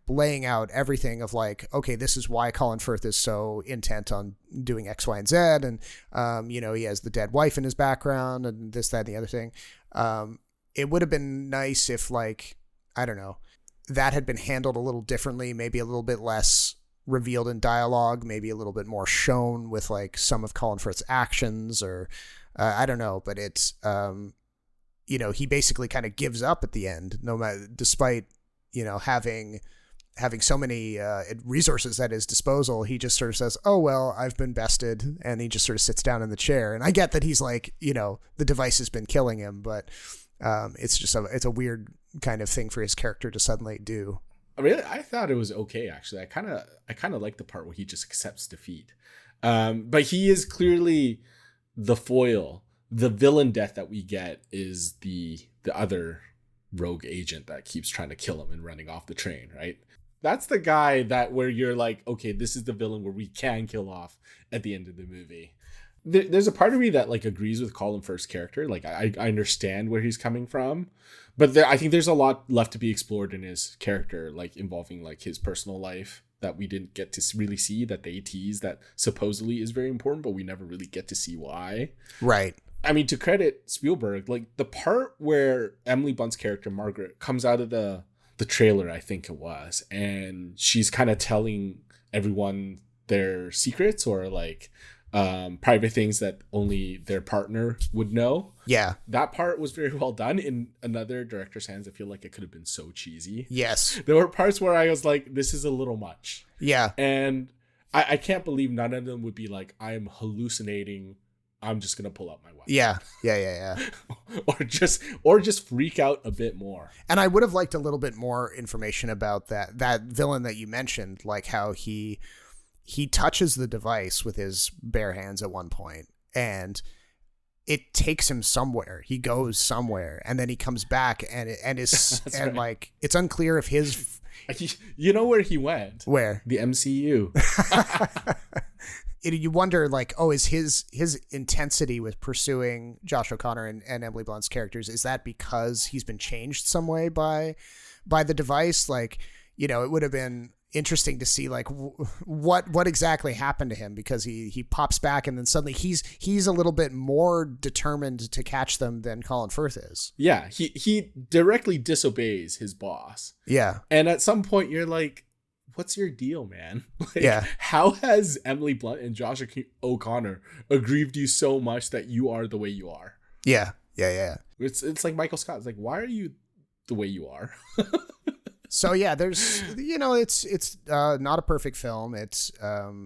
laying out everything of like, okay, this is why Colin Firth is so intent on doing X, Y, and Z. And, he has the dead wife in his background and this, that, and the other thing. It would have been nice if like, I don't know, that had been handled a little differently, maybe a little bit less revealed in dialogue, maybe a little bit more shown with like some of Colin Firth's actions, or I don't know, but it's, he basically kind of gives up at the end, no matter, despite, having so many resources at his disposal. He just sort of says, oh, well, I've been bested. And he just sort of sits down in the chair. And I get that he's like, the device has been killing him, but it's a weird kind of thing for his character to suddenly do. I thought it was okay, actually. I kind of like the part where he just accepts defeat. But he is clearly the foil. The villain death that we get is the other rogue agent that keeps trying to kill him and running off the train, right? That's the guy that where you're like, okay, this is the villain where we can kill off at the end of the movie. There's a part of me that like agrees with Colin Firth's character. Like I understand where he's coming from, but I think there's a lot left to be explored in his character, like involving like his personal life that we didn't get to really see, that they tease that supposedly is very important, but we never really get to see why. Right. I mean, to credit Spielberg, like the part where Emily Blunt's character, Margaret, comes out of the trailer, I think it was, and she's kind of telling everyone their secrets or like private things that only their partner would know. Yeah. That part was very well done. In another director's hands, I feel like it could have been so cheesy. Yes. There were parts where I was like, this is a little much. Yeah. And I can't believe none of them would be like, I am hallucinating I'm just gonna pull out my weapon. Yeah. or just freak out a bit more. And I would have liked a little bit more information about that villain that you mentioned, like how he touches the device with his bare hands at one point, and it takes him somewhere. He goes somewhere, and then he comes back, and is and right. Like it's unclear if his. You know where he went? Where? The MCU. You wonder, like, oh, is his intensity with pursuing Josh O'Connor and Emily Blunt's characters, is that because he's been changed some way by the device? Like, you know, it would have been interesting to see like what exactly happened to him, because he pops back and then suddenly he's a little bit more determined to catch them than Colin Firth is. Yeah, he directly disobeys his boss. Yeah, and at some point you're like, what's your deal, man? Like, yeah. How has Emily Blunt and Josh O'Connor aggrieved you so much that you are the way you are? Yeah. It's like Michael Scott. It's like, why are you the way you are? So yeah, there's, you know, it's not a perfect film. It's far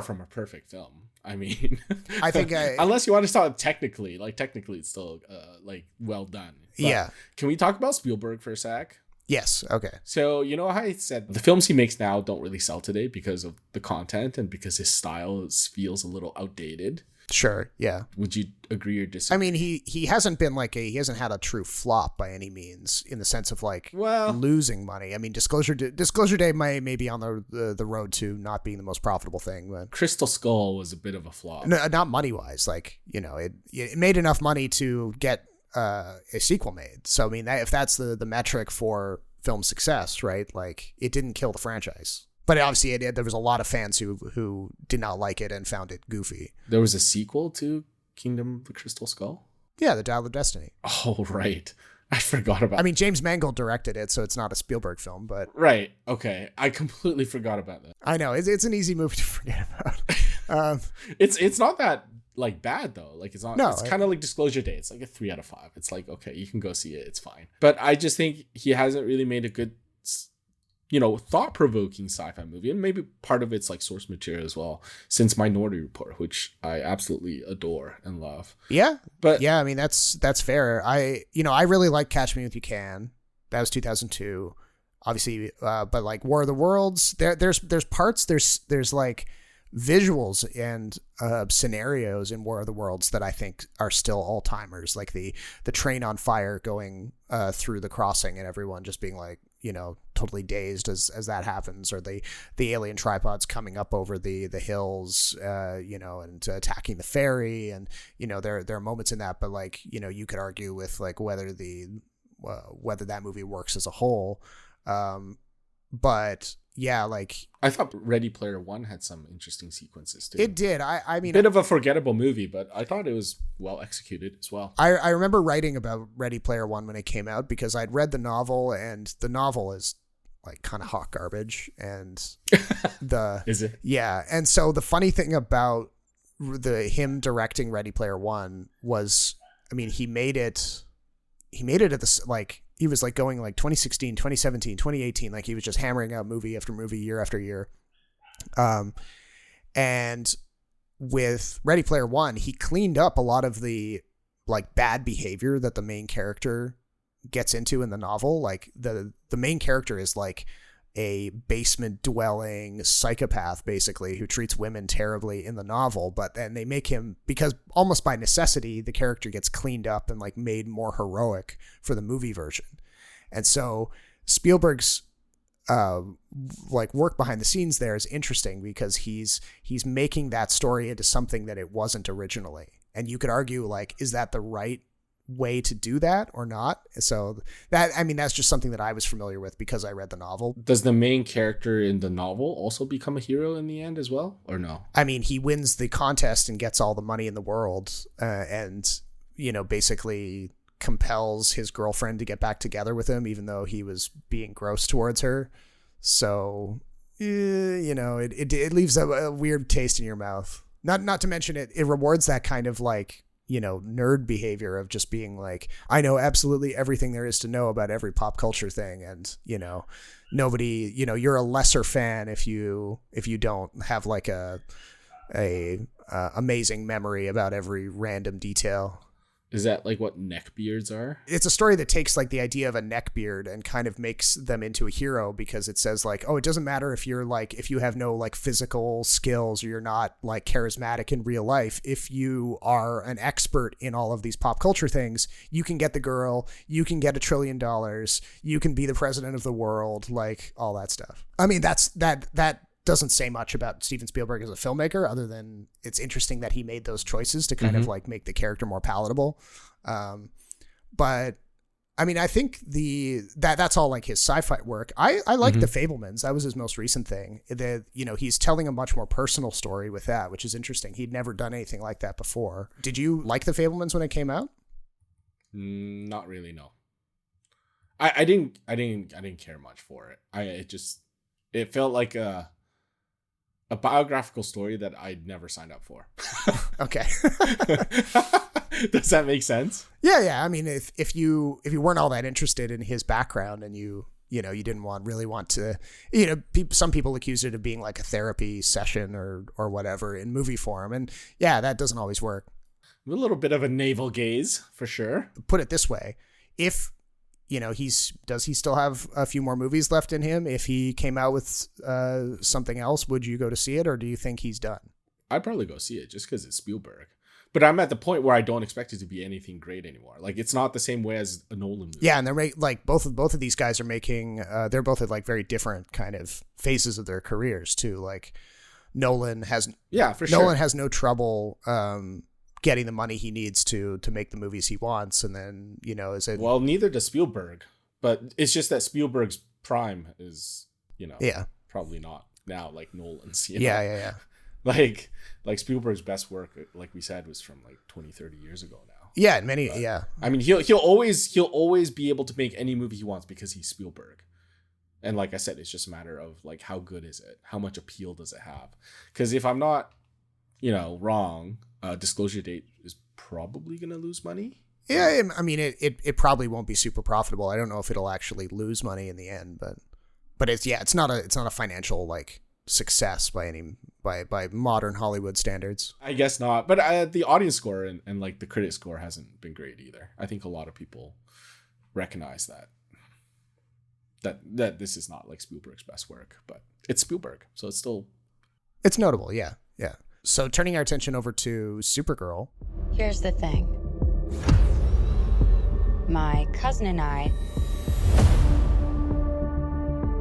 from a perfect film. I mean, I think unless you want to talk technically it's still like well done. But yeah. Can we talk about Spielberg for a sec? Yes. Okay. So, you know how I said the films he makes now don't really sell today because of the content and because his style feels a little outdated? Sure. Yeah. Would you agree or disagree? I mean, he hasn't been like he hasn't had a true flop by any means, in the sense of like losing money. I mean, Disclosure Day may be on the road to not being the most profitable thing. But Crystal Skull was a bit of a flop. No, not money wise. Like, you know, it made enough money to get a sequel made. So I mean, if that's the metric for film success, right? Like, it didn't kill the franchise. But obviously, there was a lot of fans who did not like it and found it goofy. There was a sequel to Kingdom of the Crystal Skull? Yeah, The Dial of Destiny. Oh, right. I forgot about I mean, James Mangold directed it, so it's not a Spielberg film, but... Right. Okay. I completely forgot about that. I know. It's an easy movie to forget about. It's not that, like, bad, though. Like, it's not... No, it's kind of like Disclosure Day. It's like a 3 out of 5. It's like, okay, you can go see it. It's fine. But I just think he hasn't really made a good... you know, thought-provoking sci-fi movie, and maybe part of it's like source material as well, since Minority Report, which I absolutely adore and love. Yeah, but yeah, I mean that's fair. I really like Catch Me If You Can. That was 2002, obviously. But like War of the Worlds, there's parts, there's like visuals and scenarios in War of the Worlds that I think are still all timers, like the train on fire going through the crossing and everyone just being like, you know, totally dazed as that happens, or the alien tripods coming up over the hills, you know, and attacking the ferry, and you know there are moments in that, but like, you know, you could argue with like whether that movie works as a whole, but yeah, like I thought Ready Player One had some interesting sequences too. It did. I mean, bit of a forgettable movie, but I thought it was well executed as well. I remember writing about Ready Player One when it came out, because I'd read the novel, and the novel is like kind of hot garbage, and is it? Yeah, and so the funny thing about him directing Ready Player One was, I mean, he made it at this, like, he was like going like 2016, 2017, 2018. Like he was just hammering out movie after movie, year after year. And with Ready Player One, he cleaned up a lot of the like bad behavior that the main character gets into in the novel. Like the main character is like a basement dwelling psychopath, basically, who treats women terribly in the novel, but then they make him, because almost by necessity, the character gets cleaned up and like made more heroic for the movie version. And so Spielberg's like work behind the scenes there is interesting, because he's making that story into something that it wasn't originally. And you could argue, like, is that the right way to do that or not? So that, I mean, that's just something that I was familiar with because I read the novel. Does the main character in the novel also become a hero in the end as well, or no? I mean, he wins the contest and gets all the money in the world, and, you know, basically compels his girlfriend to get back together with him, even though he was being gross towards her. So, you know, it leaves a weird taste in your mouth. Not to mention it rewards that kind of like, you know, nerd behavior of just being like, I know absolutely everything there is to know about every pop culture thing. And, you know, nobody, you know, you're a lesser fan if you don't have like a amazing memory about every random detail. Is that like what neckbeards are? It's a story that takes like the idea of a neckbeard and kind of makes them into a hero, because it says like, oh, it doesn't matter if you're like, if you have no like physical skills or you're not like charismatic in real life. If you are an expert in all of these pop culture things, you can get the girl, you can get $1 trillion, you can be the president of the world, like all that stuff. I mean, that doesn't say much about Steven Spielberg as a filmmaker, other than it's interesting that he made those choices to kind of like make the character more palatable. But I mean, I think that's all like his sci-fi work. I like The Fabelmans. That was his most recent thing. He's telling a much more personal story with that, which is interesting. He'd never done anything like that before. Did you like The Fabelmans when it came out? Not really, no. I didn't care much for it. It felt like a biographical story that I'd never signed up for. Okay. Does that make sense? Yeah. I mean, if you weren't all that interested in his background and you didn't really want to, some people accuse it of being like a therapy session or whatever in movie form. And yeah, that doesn't always work. A little bit of a navel gaze for sure. Put it this way. If does he still have a few more movies left in him? If he came out with something else, would you go to see it, or do you think he's done? I'd probably go see it just because it's Spielberg. But I'm at the point where I don't expect it to be anything great anymore. Like, it's not the same way as a Nolan movie. Yeah, and they're like both of these guys are making. They're both at like very different kind of phases of their careers too. Like Nolan has no trouble getting the money he needs to make the movies he wants, and then well, neither does Spielberg, but it's just that Spielberg's prime is probably not now like Nolan's. Yeah. Like Spielberg's best work, like we said, was from like 20-30 years ago now. Yeah, I mean, he'll always be able to make any movie he wants because he's Spielberg. And like I said, it's just a matter of like, how good is it? How much appeal does it have? Because if I'm not wrong, Disclosure Date is probably going to lose money. Yeah, I mean, it probably won't be super profitable. I don't know if it'll actually lose money in the end, but it's not a financial like success by modern Hollywood standards. I guess not. But the audience score and like the critic score hasn't been great either. I think a lot of people recognize that this is not like Spielberg's best work, but it's Spielberg, so it's notable. Yeah. So turning our attention over to Supergirl. Here's the thing. My cousin and I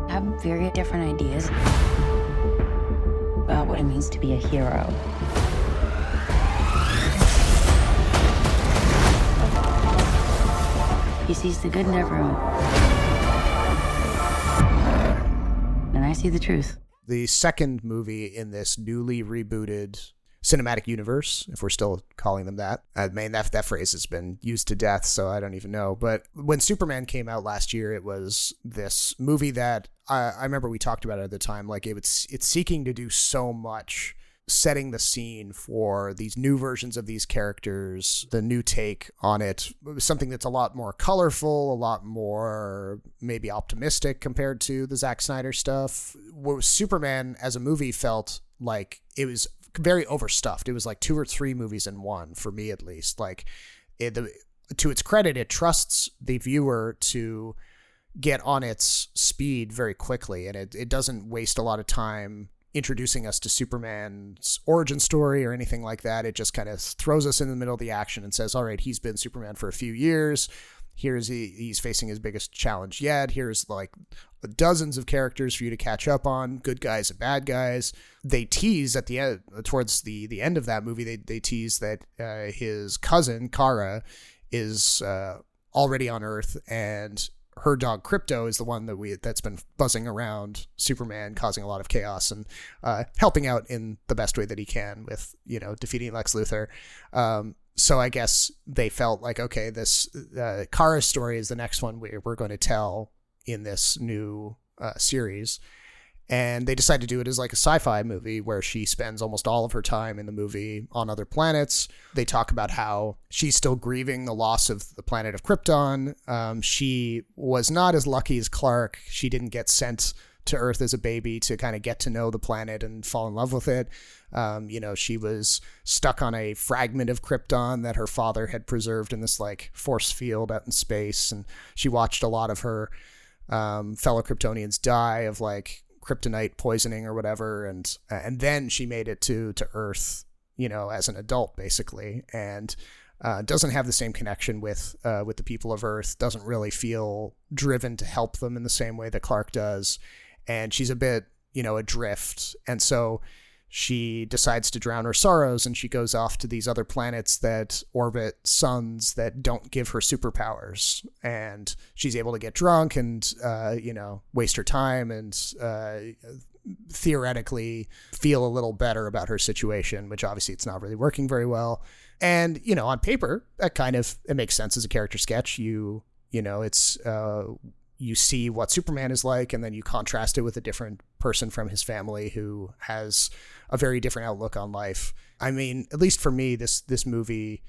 have very different ideas about what it means to be a hero. He sees the good in everyone. And I see the truth. The second movie in this newly rebooted cinematic universe, if we're still calling them that. I mean, that phrase has been used to death, so I don't even know. But when Superman came out last year, it was this movie that I remember we talked about it at the time. Like it's seeking to do so much, setting the scene for these new versions of these characters, the new take on it, something that's a lot more colorful, a lot more maybe optimistic compared to the Zack Snyder stuff. Where Superman as a movie felt like it was very overstuffed. It was like 2 or 3 movies in one, for me at least. Like to its credit, it trusts the viewer to get on its speed very quickly, and it doesn't waste a lot of time introducing us to Superman's origin story or anything like that. It just kind of throws us in the middle of the action and says, all right, he's been Superman for a few years. He's facing his biggest challenge yet. Here's like dozens of characters for you to catch up on, good guys and bad guys. They tease at the end, towards the end of that movie, they tease that his cousin Kara is already on Earth, and her dog Crypto is the one that's been buzzing around Superman, causing a lot of chaos and helping out in the best way that he can with defeating Lex Luthor. So I guess they felt like, okay, this Kara's story is the next one we're going to tell in this new series. And they decided to do it as like a sci-fi movie where she spends almost all of her time in the movie on other planets. They talk about how she's still grieving the loss of the planet of Krypton. She was not as lucky as Clark. She didn't get sent to Earth as a baby to kind of get to know the planet and fall in love with it. She was stuck on a fragment of Krypton that her father had preserved in this like force field out in space. And she watched a lot of her fellow Kryptonians die of like kryptonite poisoning or whatever. And then she made it to Earth, as an adult basically. And doesn't have the same connection with the people of Earth, doesn't really feel driven to help them in the same way that Clark does. And she's a bit, adrift. And so she decides to drown her sorrows, and she goes off to these other planets that orbit suns that don't give her superpowers. And she's able to get drunk and, waste her time and theoretically feel a little better about her situation, which obviously it's not really working very well. And, on paper, that it makes sense as a character sketch. You see what Superman is like, and then you contrast it with a different person from his family who has a very different outlook on life. I mean, at least for me, this movie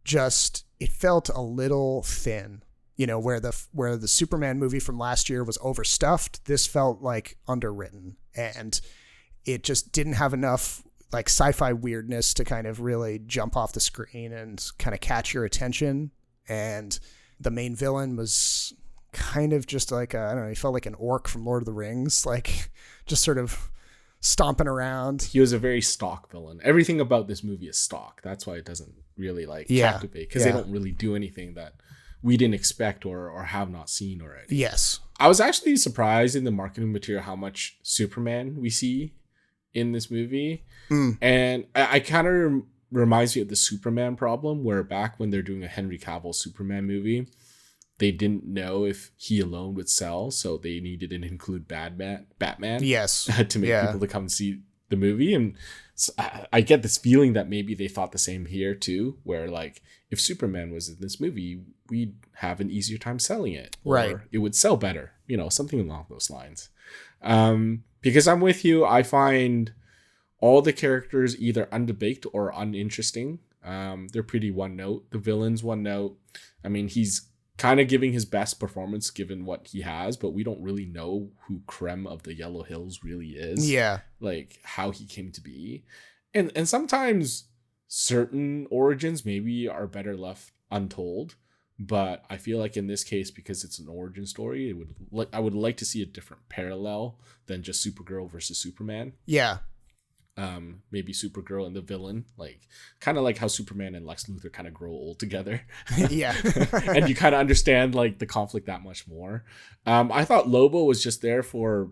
it felt a little thin. Where the Superman movie from last year was overstuffed, this felt like underwritten, and it just didn't have enough like sci-fi weirdness to kind of really jump off the screen and kind of catch your attention. And the main villain was kind of just like he felt like an orc from Lord of the Rings, like just sort of stomping around. He was a very stock villain. Everything about this movie is stock. That's why it doesn't really captivate, because they don't really do anything that we didn't expect or have not seen already. Yes. I was actually surprised in the marketing material how much Superman we see in this movie. And I kind of reminds me of the Superman problem, where back when they're doing a Henry Cavill Superman movie, they didn't know if he alone would sell, so they needed to include Batman. Yes. To make people to come see the movie. And so I get this feeling that maybe they thought the same here too, where like if Superman was in this movie, we'd have an easier time selling it, right? Or it would sell better, something along those lines. Because I'm with you, I find all the characters either underbaked or uninteresting. They're pretty one note. The villain's one note. I mean, he's kind of giving his best performance given what he has, but we don't really know who Krem of the Yellow Hills really is. Yeah. Like how he came to be. And sometimes certain origins maybe are better left untold, but I feel like in this case, because it's an origin story, I would like to see a different parallel than just Supergirl versus Superman. Yeah. Maybe Supergirl and the villain, like kind of like how Superman and Lex Luthor kind of grow old together. Yeah. And you kind of understand like the conflict that much more. I thought Lobo was just there for,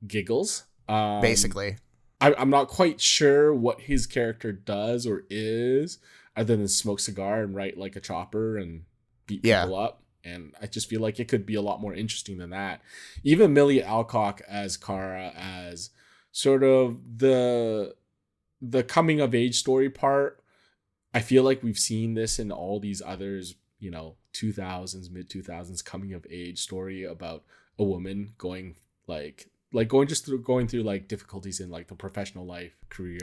giggles. Basically. I'm not quite sure what his character does or is, other than smoke cigar and write like a chopper and beat people up. And I just feel like it could be a lot more interesting than that. Even Amelia Alcock as Kara, as sort of the coming of age story part. I feel like we've seen this in all these others, 2000s, mid 2000s coming of age story about a woman going going through like difficulties in like the professional life, career,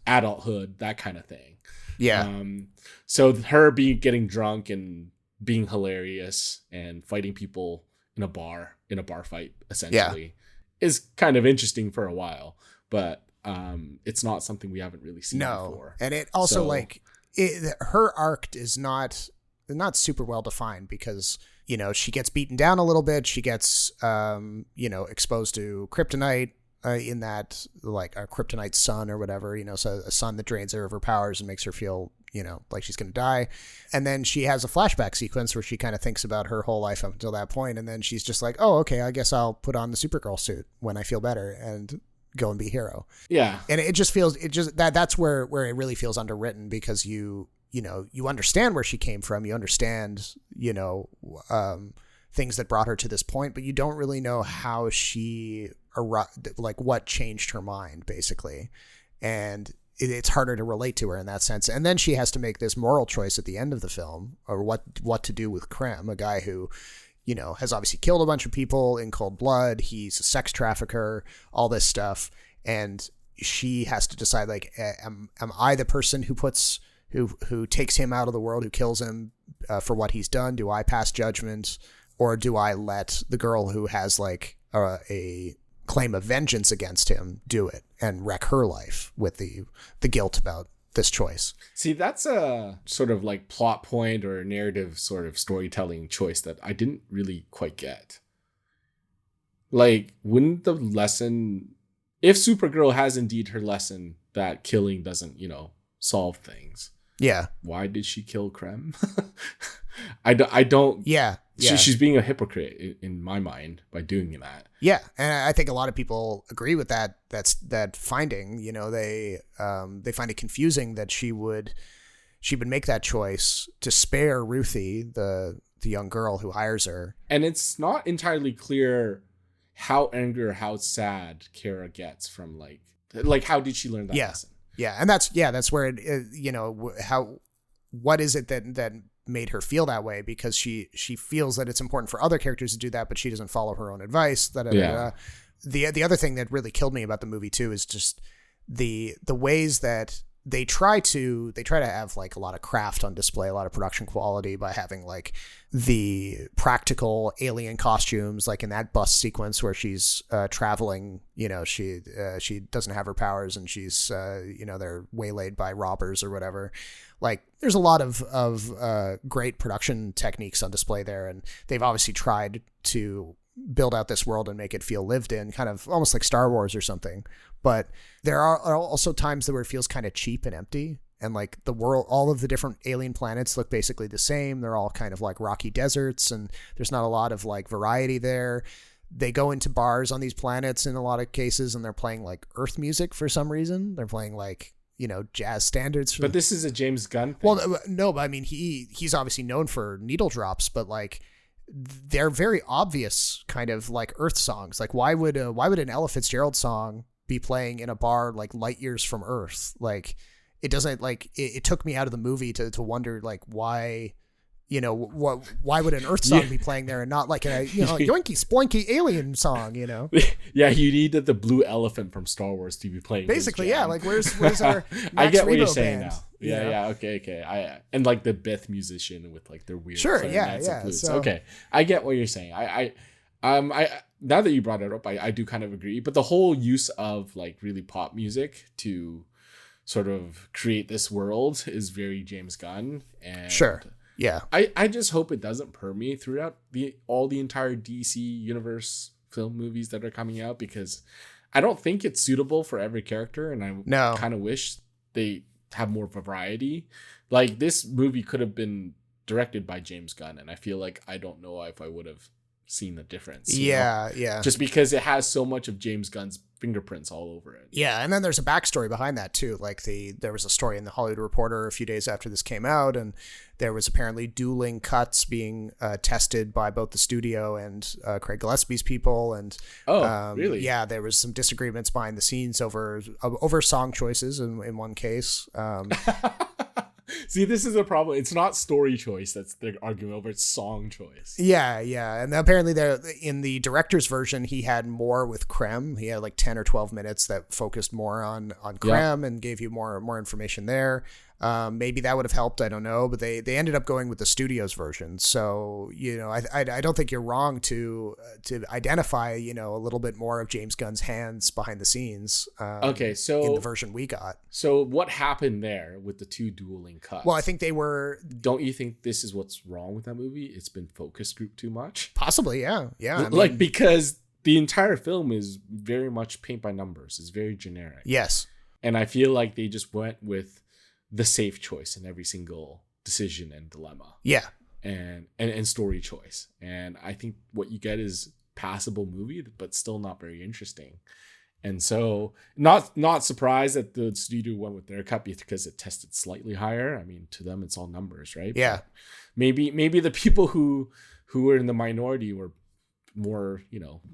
adulthood, that kind of thing. Yeah. So her getting drunk and being hilarious and fighting people in a bar fight essentially is kind of interesting for a while, but it's not something we haven't really seen before. And it also her arc is not super well defined, because she gets beaten down a little bit. She gets, exposed to kryptonite in that, like a kryptonite sun or whatever, so a sun that drains her of her powers and makes her feel, like she's going to die. And then she has a flashback sequence where she kind of thinks about her whole life up until that point. And then she's just like, oh, okay, I guess I'll put on the Supergirl suit when I feel better and go and be a hero. Yeah. And it just feels, that's where it really feels underwritten, because you understand where she came from. You understand, things that brought her to this point, but you don't really know how she arrived, like what changed her mind, basically. And it's harder to relate to her in that sense. And then she has to make this moral choice at the end of the film, or what to do with Krem, a guy who, has obviously killed a bunch of people in cold blood. He's a sex trafficker, all this stuff. And she has to decide, like, am I the person who takes him out of the world, who kills him for what he's done? Do I pass judgment, or do I let the girl who has like a claim of vengeance against him do it and wreck her life with the guilt about this choice. See, that's a sort of like plot point or narrative sort of storytelling choice that I didn't really quite get. Like, wouldn't the lesson, if Supergirl has indeed her lesson that killing doesn't, solve things. Yeah. Why did she kill Krem? I don't. Yeah. She's being a hypocrite in my mind by doing that. Yeah, and I think a lot of people agree with that. That finding. They find it confusing that she would make that choice to spare Ruthie, the young girl who hires her. And it's not entirely clear how angry or how sad Kara gets from like how did she learn that lesson? Yeah, and that's where what is it that made her feel that way, because she feels that it's important for other characters to do that, but she doesn't follow her own advice. The other thing that really killed me about the movie too is just the ways that they try to have like a lot of craft on display, a lot of production quality by having like the practical alien costumes, like in that bus sequence where she's traveling, she doesn't have her powers and she's they're waylaid by robbers or whatever. Like there's a lot of great production techniques on display there, and they've obviously tried to build out this world and make it feel lived in, kind of almost like Star Wars or something. But there are also times where it feels kind of cheap and empty, and like the world, all of the different alien planets look basically the same. They're all kind of like rocky deserts, and there's not a lot of like variety there. They go into bars on these planets in a lot of cases, and they're playing like Earth music for some reason. They're playing like jazz standards. But this is a James Gunn thing. Well, no, but I mean he's obviously known for needle drops, but like they're very obvious kind of like Earth songs. Like why would an Ella Fitzgerald song be playing in a bar like light years from Earth? Like it doesn't, like it took me out of the movie to wonder like why why would an Earth song be playing there and not like a yoinky sploinky alien song? Yeah, you needed the blue elephant from Star Wars to be playing basically. Yeah, like where's our Max I get what Rebo you're saying band? now. Yeah, okay. And like the Beth musician with like their weird clarinets and flutes. So, okay, I get what you're saying. I now that you brought it up, I do kind of agree. But the whole use of like really pop music to sort of create this world is very James Gunn. And sure. Yeah. I just hope it doesn't permeate throughout the entire DC universe film movies that are coming out, because I don't think it's suitable for every character, and I kind of wish they have more variety. Like this movie could have been directed by James Gunn, and I feel like I don't know if I would have seen the difference. Yeah. Just because it has so much of James Gunn's fingerprints all over it. Yeah, and then there's a backstory behind that too. Like there was a story in the Hollywood Reporter a few days after this came out, and there was apparently dueling cuts being tested by both the studio and Craig Gillespie's people. And really? Yeah, there was some disagreements behind the scenes over song choices in one case. See, this is a problem. It's not story choice that's they're arguing over, it's song choice. Yeah. And apparently in the director's version, he had more with Krem. He had like 10 or 12 minutes that focused more on Krem and gave you more information there. Maybe that would have helped. I don't know, but they ended up going with the studio's version. So, I don't think you're wrong to identify, a little bit more of James Gunn's hands behind the scenes. Okay. So in the version we got. So what happened there with the two dueling cuts? Well, I think they were. Don't you think this is what's wrong with that movie? It's been focus grouped too much. Possibly. Yeah. I mean, because the entire film is very much paint by numbers. It's very generic. Yes. And I feel like they just went with the safe choice in every single decision and dilemma. Yeah. And story choice. And I think what you get is passable movie, but still not very interesting. And so not surprised that the studio went with their cut because it tested slightly higher. I mean, to them, it's all numbers, right? Yeah. But maybe the people who were in the minority were more,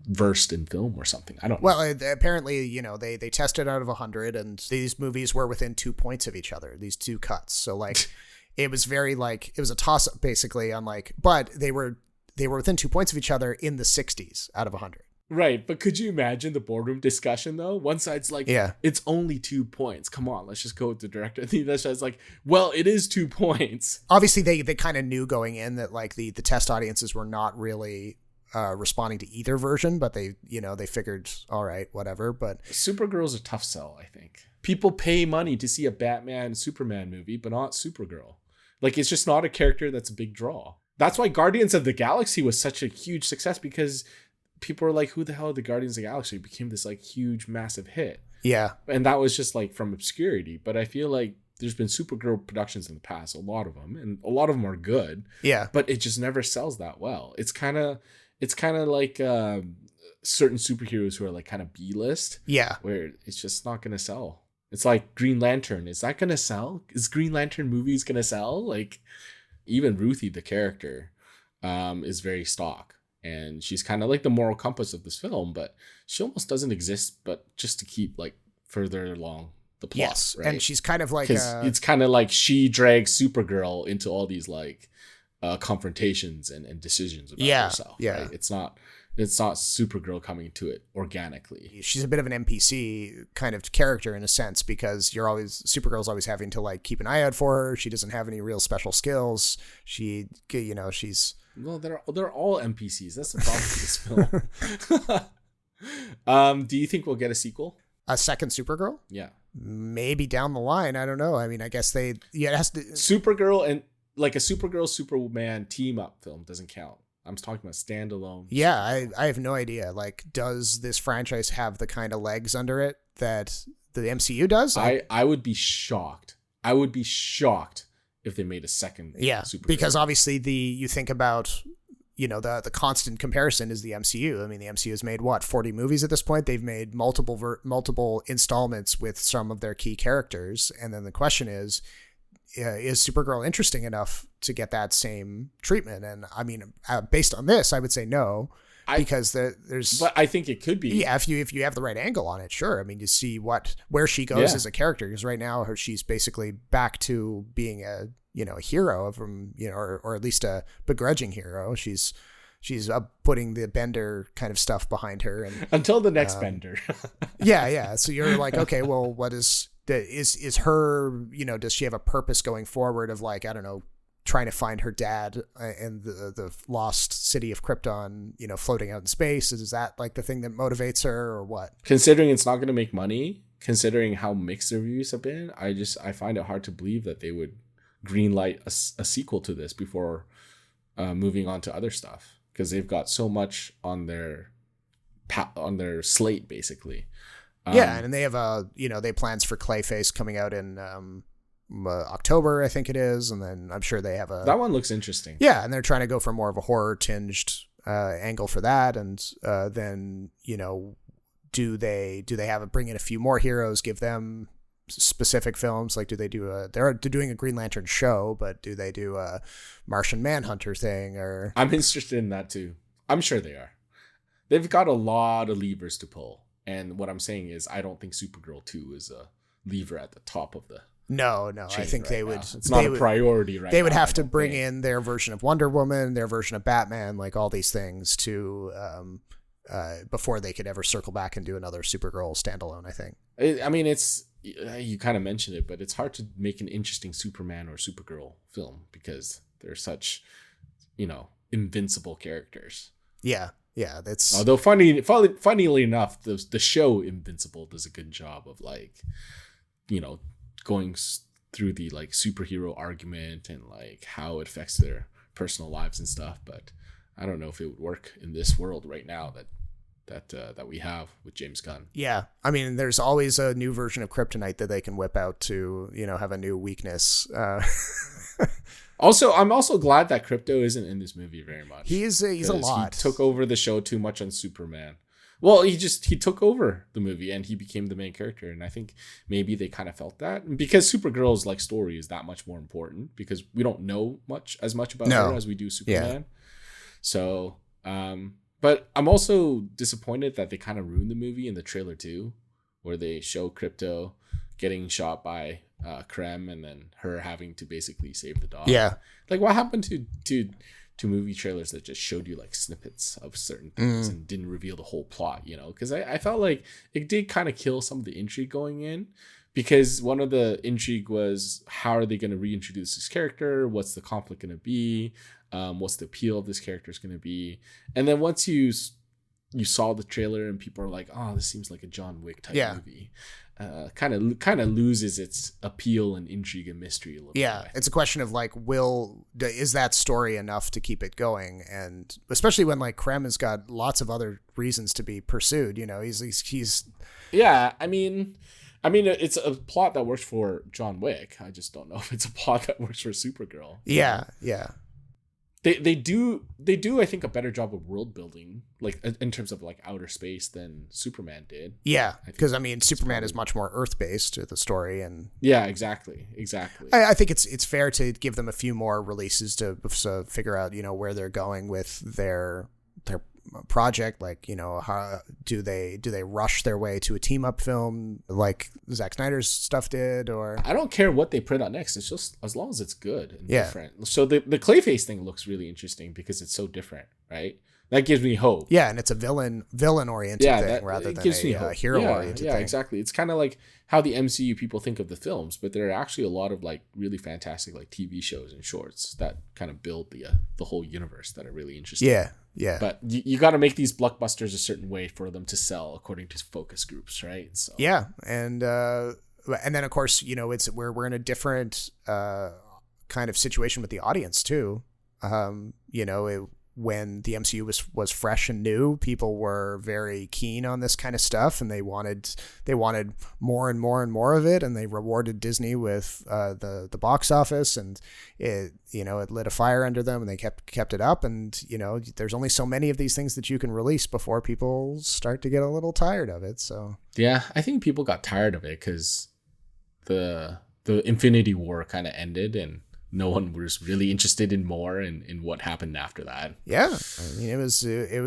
versed in film or something. I don't know. Well, apparently, they tested out of 100, and these movies were within 2 points of each other, these two cuts. So like, it was very like, it was a toss up basically on like, but they were within 2 points of each other in the 60s out of 100. Right. But could you imagine the boardroom discussion though? One side's like, it's only 2 points. Come on, let's just go with the director. The other side's like, well, it is 2 points. Obviously they kind of knew going in that like the test audiences were not really responding to either version, but they figured, all right, whatever. But Supergirl's a tough sell, I think. People pay money to see a Batman Superman movie, but not Supergirl. Like, it's just not a character that's a big draw. That's why Guardians of the Galaxy was such a huge success, because people were like, who the hell are the Guardians of the Galaxy? It became this like huge, massive hit. Yeah. And that was just like from obscurity. But I feel like there's been Supergirl productions in the past, a lot of them, and a lot of them are good. Yeah. But it just never sells that well. It's kind of like certain superheroes who are like kind of B-list. Yeah. Where it's just not going to sell. It's like Green Lantern. Is that going to sell? Is Green Lantern movies going to sell? Like, even Ruthie, the character, is very stock. And she's kind of like the moral compass of this film, but she almost doesn't exist, but just to keep like further along the plot. Yes. Right? And she's kind of like, it's kind of like she drags Supergirl into all these like confrontations and decisions about herself. Yeah. Right? It's not Supergirl coming to it organically. She's a bit of an NPC kind of character in a sense, because Supergirl's always having to like keep an eye out for her. She doesn't have any real special skills. She's Well, they're all NPCs. That's the problem with this film. Do you think we'll get a sequel? A second Supergirl? Yeah. Maybe down the line. I don't know. I mean, I guess it has to. Supergirl and like a Supergirl Superman team up film doesn't count. I'm talking about standalone. Yeah, I have no idea. Like, does this franchise have the kind of legs under it that the MCU does? I would be shocked. I would be shocked if they made a second Supergirl. Because obviously you think about, the constant comparison is the MCU. I mean, the MCU has made 40 movies at this point. They've made multiple installments with some of their key characters. And then the question is Supergirl interesting enough to get that same treatment? And I mean, based on this, I would say no, because there's. But I think it could be. Yeah, if you have the right angle on it, sure. I mean, you see where she goes as a character, because right now she's basically back to being a hero from or at least a begrudging hero. She's putting the Bender kind of stuff behind her, and until the next Bender. yeah. So you're like, okay, well, what is her, does she have a purpose going forward of like, I don't know, trying to find her dad in the lost city of Krypton, floating out in space? Is that like the thing that motivates her, or what? Considering it's not going to make money, considering how mixed the reviews have been, I find it hard to believe that they would greenlight a sequel to this before moving on to other stuff, because they've got so much on their slate basically. And they have they have plans for Clayface coming out in October, I think it is, and then I'm sure they have that one looks interesting. Yeah, and they're trying to go for more of a horror tinged angle for that, and then do they bring in a few more heroes, give them specific films? Like, do they do they're doing a Green Lantern show, but do they do a Martian Manhunter thing? Or I'm interested in that too. I'm sure they are. They've got a lot of levers to pull. And what I'm saying is, I don't think Supergirl 2 is a lever at the top of the. No. I think they would. It's not a priority right now. They would have to bring in their version of Wonder Woman, their version of Batman, like all these things to before they could ever circle back and do another Supergirl standalone, I think. I mean, you kind of mentioned it, but it's hard to make an interesting Superman or Supergirl film because they're such, invincible characters. Yeah. Yeah, that's. Although funnily enough, the show Invincible does a good job of like, going through the like superhero argument and like how it affects their personal lives and stuff. But I don't know if it would work in this world right now that we have with James Gunn. Yeah, I mean, there's always a new version of Kryptonite that they can whip out to have a new weakness. Also, I'm also glad that Krypto isn't in this movie very much. He's a lot. He took over the show too much on Superman. Well, he took over the movie and he became the main character. And I think maybe they kind of felt that because Supergirl's like story is that much more important because we don't know as much about her as we do Superman. Yeah. So, but I'm also disappointed that they kind of ruined the movie in the trailer too, where they show Krypto getting shot by Krem and then her having to basically save the dog. Yeah. Like what happened to movie trailers that just showed you like snippets of certain things and didn't reveal the whole plot, because I felt like it did kind of kill some of the intrigue going in because one of the intrigue was, how are they going to reintroduce this character? What's the conflict going to be? What's the appeal of this character is going to be? And then once you saw the trailer and people are like, oh, this seems like a John Wick type movie, kind of loses its appeal and intrigue and mystery a little bit. Yeah, it's a question of like, is that story enough to keep it going? And especially when like Krem has got lots of other reasons to be pursued. You know, he's yeah. I mean, it's a plot that works for John Wick. I just don't know if it's a plot that works for Supergirl. Yeah. They do I think a better job of world building, like in terms of like outer space, than Superman did. Yeah, because I mean Superman is much more Earth based to the story, and yeah, exactly. I think it's fair to give them a few more releases to figure out, you know, where they're going with their project. Like, you know, how do they rush their way to a team up film like Zack Snyder's stuff did? Or I don't care what they put out next, it's just as long as it's good and different. So the Clayface thing looks really interesting because it's so different, right? That gives me hope. Yeah, and it's a villain oriented thing rather than a hero oriented thing. Yeah, exactly. It's kind of like how the MCU people think of the films, but there are actually a lot of like really fantastic like TV shows and shorts that kind of build the whole universe that are really interesting. Yeah. But you got to make these blockbusters a certain way for them to sell according to focus groups, right? So yeah, and then of course, you know, we're in a different kind of situation with the audience too. You know, when the MCU was fresh and new, people were very keen on this kind of stuff, and they wanted more and more and more of it, and they rewarded Disney with the box office, and it lit a fire under them, and they kept it up. And you know, there's only so many of these things that you can release before people start to get a little tired of it. So yeah, I think people got tired of it because the Infinity War kind of ended, and no one was really interested in more in what happened after that. Yeah, I mean, it was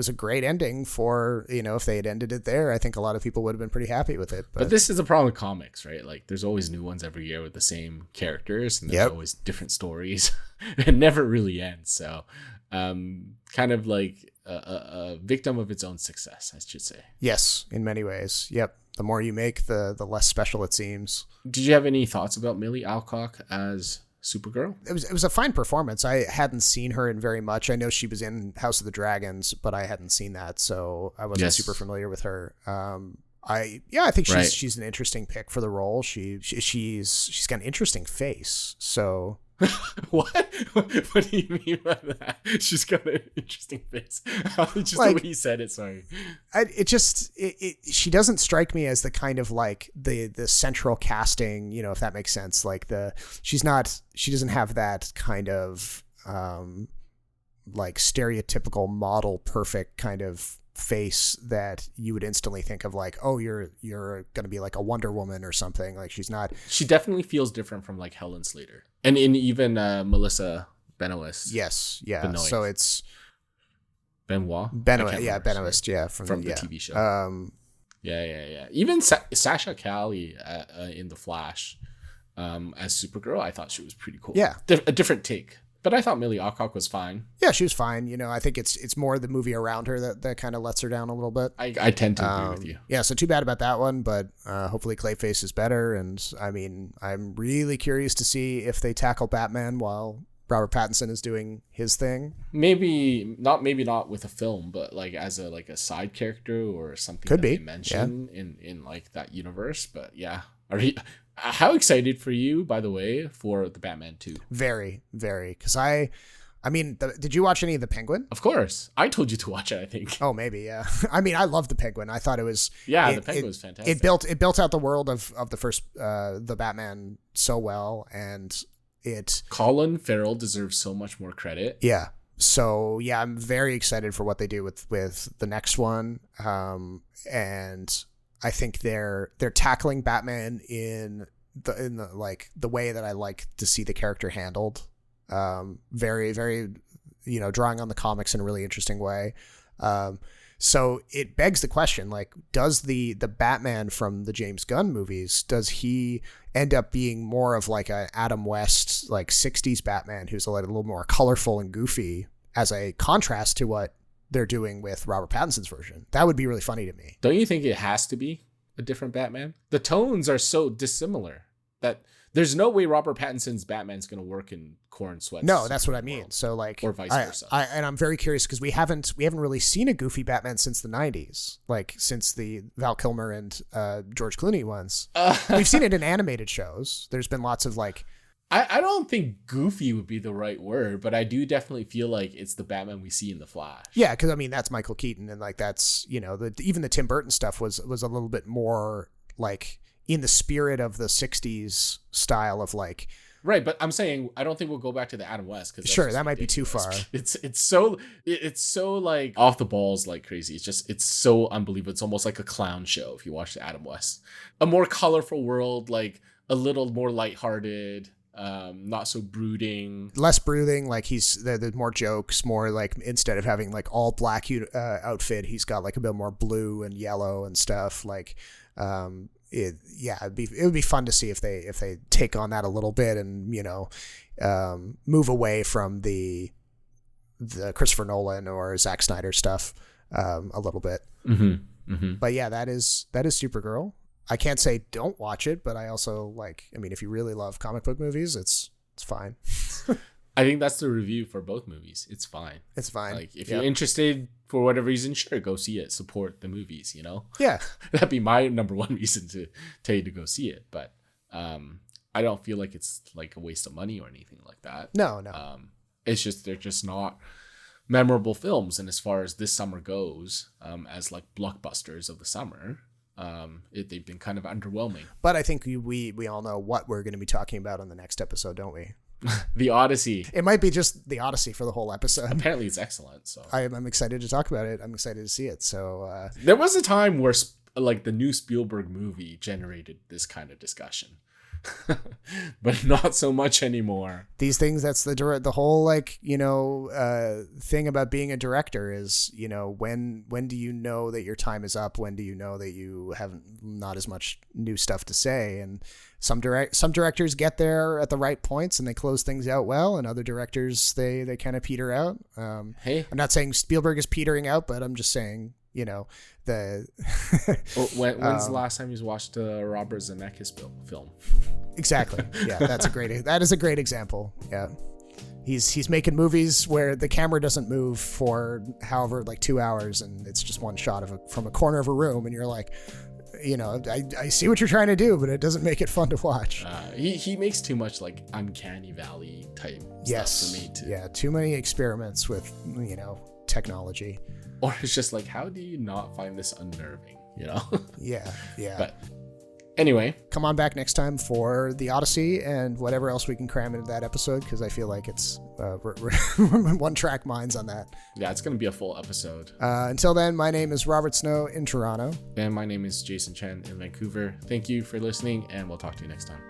a great ending for, you know, if they had ended it there, I think a lot of people would have been pretty happy with it. But this is a problem with comics, right? Like, there's always new ones every year with the same characters, and there's always different stories. It never really ends. So, kind of like a victim of its own success, I should say. Yes, in many ways. Yep. The more you make, the less special it seems. Did you have any thoughts about Millie Alcock as Supergirl? It was a fine performance. I hadn't seen her in very much. I know she was in House of the Dragons, but I hadn't seen that, so I wasn't super familiar with her. I think she's an interesting pick for the role. She's got an interesting face. So what do you mean by that? She's got an interesting face. Just like, the way you said it. Sorry. She doesn't strike me as the kind of like the central casting, you know, if that makes sense. Like she doesn't have that kind of like stereotypical model perfect kind of face that you would instantly think of like, oh, you're gonna be like a Wonder Woman or something. Like, she's not. She definitely feels different from like Helen Slater and in even Melissa Benoist. Yes, yeah. Benoist. So it's Benoist, from the TV show. Yeah. Even Sasha Calle in The Flash as Supergirl, I thought she was pretty cool. Yeah, a different take. But I thought Millie Alcock was fine. Yeah, she was fine. You know, I think it's more the movie around her that kind of lets her down a little bit. I tend to agree with you. Yeah, so too bad about that one, but hopefully Clayface is better. And I mean, I'm really curious to see if they tackle Batman while Robert Pattinson is doing his thing. Maybe not with a film, but like as a side character or something. Could be they mention in like that universe. But yeah, how excited for you, by the way, for the Batman 2? Very, very. Because I mean, did you watch any of The Penguin? Of course. I told you to watch it, I think. Oh, maybe, yeah. I mean, I love The Penguin. I thought it was... Yeah, The Penguin was fantastic. It built out the world of the first, the Batman so well, and it... Colin Farrell deserves so much more credit. Yeah. So, yeah, I'm very excited for what they do with the next one. And I think they're tackling Batman in the like the way that I like to see the character handled. Very, very, you know, drawing on the comics in a really interesting way. So it begs the question, like, does the Batman from the James Gunn movies, does he end up being more of like a Adam West, like 60s Batman who's a little more colorful and goofy as a contrast to what they're doing with Robert Pattinson's version? That would be really funny to me. Don't you think it has to be? a different Batman. The tones are so dissimilar that there's no way Robert Pattinson's Batman's going to work in Corn Sweat's No, that's what I mean. world, So like, or vice versa. And I'm very curious because we haven't really seen a goofy Batman since the 90s, like since the Val Kilmer and George Clooney ones. We've seen it in animated shows. There's been lots of like, I don't think goofy would be the right word, but I do definitely feel like it's the Batman we see in The Flash. yeah, because I mean that's Michael Keaton, and like that's, you know, even the Tim Burton stuff was a little bit more like in the spirit of the 60s style of like, Right, but I'm saying I don't think we'll go back to the Adam West because sure, that might be too far. It's so like off the balls, like crazy. It's so unbelievable. It's almost like a clown show if you watch the Adam West. A more colorful world, like a little more lighthearted, not so brooding. Less brooding, like there's more jokes, more like instead of having like all black outfit, he's got like a bit more blue and yellow and stuff. Like, it would be fun to see if they take on that a little bit and, you know, move away from the Christopher Nolan or Zack Snyder stuff a little bit. Mm-hmm. Mm-hmm. But yeah, that is Supergirl. I can't say don't watch it, but I also like, I mean, if you really love comic book movies, it's fine. I think that's the review for both movies. It's fine. It's fine. Like if you're interested for whatever reason, sure, go see it. Support the movies, you know? Yeah. That'd be my number one reason to tell you to go see it. But I don't feel like it's like a waste of money or anything like that. No. It's just they're just not memorable films. And as far as this summer goes, as like blockbusters of the summer, they've been kind of underwhelming. But I think we all know what we're going to be talking about on the next episode, don't we? The Odyssey. It might be just the Odyssey for the whole episode. Apparently it's excellent. So I'm excited to talk about it. I'm excited to see it. So there was a time where like the new Spielberg movie generated this kind of discussion. But not so much anymore. These things, that's the whole like, you know, thing about being a director is, you know, when do you know that your time is up? When do you know that you have not as much new stuff to say? And some directors get there at the right points and they close things out well, and other directors they kind of peter out. Hey, I'm not saying Spielberg is petering out, but I'm just saying, you know, when's the last time you watched a Robert Zemeckis film? Exactly. Yeah, that is a great example. Yeah. He's making movies where the camera doesn't move for however like 2 hours and it's just one shot from a corner of a room, and you're like, you know, I see what you're trying to do, but it doesn't make it fun to watch. He makes too much like uncanny valley type stuff for me too. Yeah, too many experiments with, you know, technology. Or it's just like, how do you not find this unnerving, you know? Yeah. But anyway, come on back next time for the Odyssey and whatever else we can cram into that episode, because I feel like it's we're one track minds on that. Yeah, it's going to be a full episode. Until then, my name is Robert Snow in Toronto. And my name is Jason Chen in Vancouver. Thank you for listening, and we'll talk to you next time.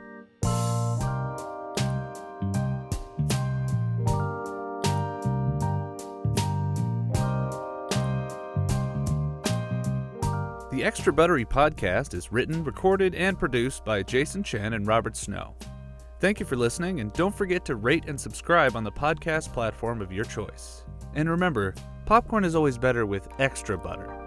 The Extra Buttery Podcast is written, recorded, and produced by Jason Chen and Robert Snow. Thank you for listening, and don't forget to rate and subscribe on the podcast platform of your choice. And remember, popcorn is always better with extra butter.